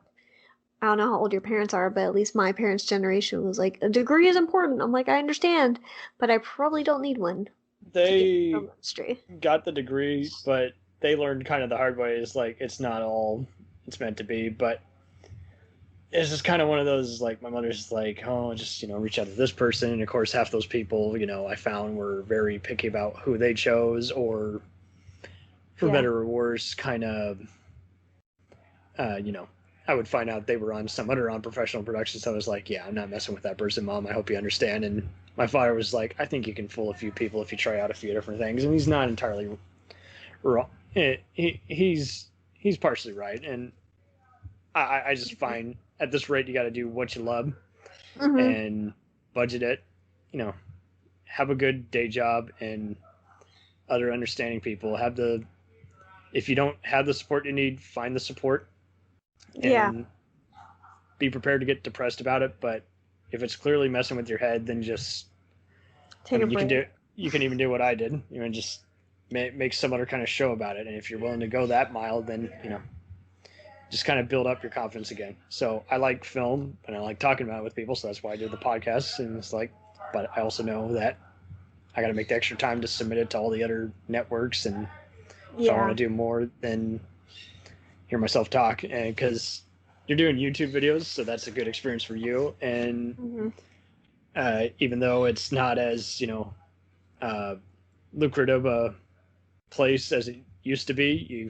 don't know how old your parents are, but at least my parents' generation was like, a degree is important. I'm like, I understand, but I probably don't need one. They got the degree, but they learned kind of the hard way is like, it's not all it's meant to be, but it's just kind of one of those, like, my mother's like, oh, just, reach out to this person. And of course, half those people, I found were very picky about who they chose, or for better or worse, kind of, I would find out they were on some other unprofessional production. So I was like, yeah, I'm not messing with that person, Mom. I hope you understand. And my father was like, I think you can fool a few people if you try out a few different things. And he's not entirely wrong. He's partially right. And I just find at this rate, you got to do what you love and budget it, have a good day job and other understanding people. If you don't have the support you need, find the support and be prepared to get depressed about it. But if it's clearly messing with your head, then just take a break. You can even do what I did, just make some other kind of show about it. And if you're willing to go that mile, then, just kind of build up your confidence again. So I like film and I like talking about it with people. So that's why I do the podcast. And it's like, but I also know that I got to make the extra time to submit it to all the other networks. And if I want to do more than hear myself talk, and because you're doing YouTube videos, so that's a good experience for you. And even though it's not as, lucrative a place as it used to be,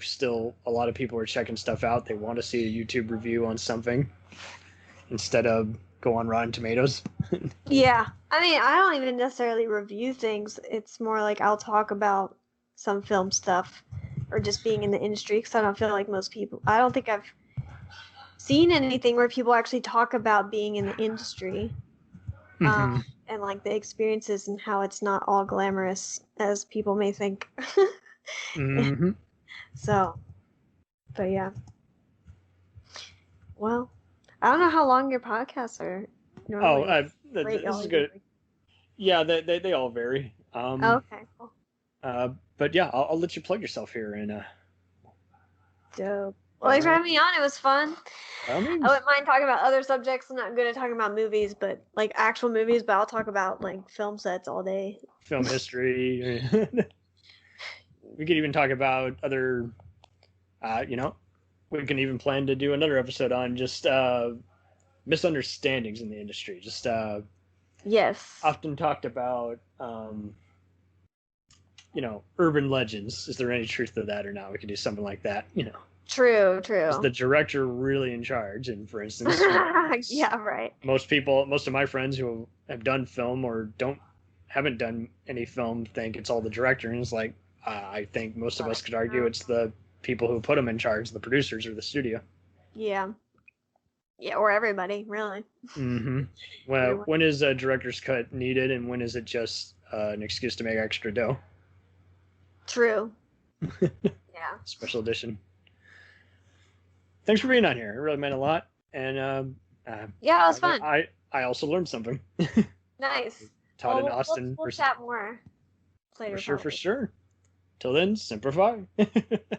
a lot of people are checking stuff out. They want to see a YouTube review on something instead of go on Rotten Tomatoes. Yeah. I mean, I don't even necessarily review things. It's more like I'll talk about some film stuff or just being in the industry, because I don't feel like I don't think I've seen anything where people actually talk about being in the industry and like the experiences and how it's not all glamorous as people may think. So, but yeah. Well, I don't know how long your podcasts are normally. This is good. Yeah, they all vary. Okay, cool. But yeah, I'll let you plug yourself here. And dope. Well, thanks for having me on. It was fun. I wouldn't mind talking about other subjects. I'm not good at talking about movies, but like actual movies. But I'll talk about like film sets all day. Film history. We could even talk about other. We can even plan to do another episode on just misunderstandings in the industry. Just yes, often talked about. Urban legends. Is there any truth to that or not? We could do something like that. True. Is the director really in charge? And for instance, yeah, right. most of my friends who have done film or haven't done any film think it's all the director, and it's like I think most of us could argue it's the people who put them in charge, the producers or the studio. Yeah, or everybody, really. Mm-hmm. Well, when is a director's cut needed, and when is it just an excuse to make extra dough? True. Yeah. Special edition. Thanks for being on here. It really meant a lot, and yeah, it was fun. I also learned something. Nice. Todd and Austin. We'll chat more later. For sure. Till then, simplify. All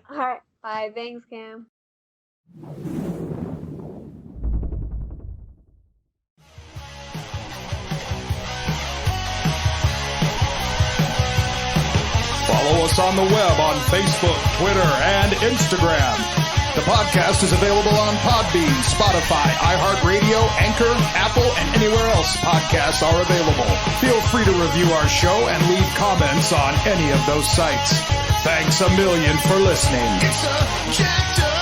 right. Bye. Thanks, Cam. Follow us on the web on Facebook, Twitter, and Instagram. The podcast is available on Podbean, Spotify, iHeartRadio, Anchor, Apple, and anywhere else podcasts are available. Feel free to review our show and leave comments on any of those sites. Thanks a million for listening. It's a jacked up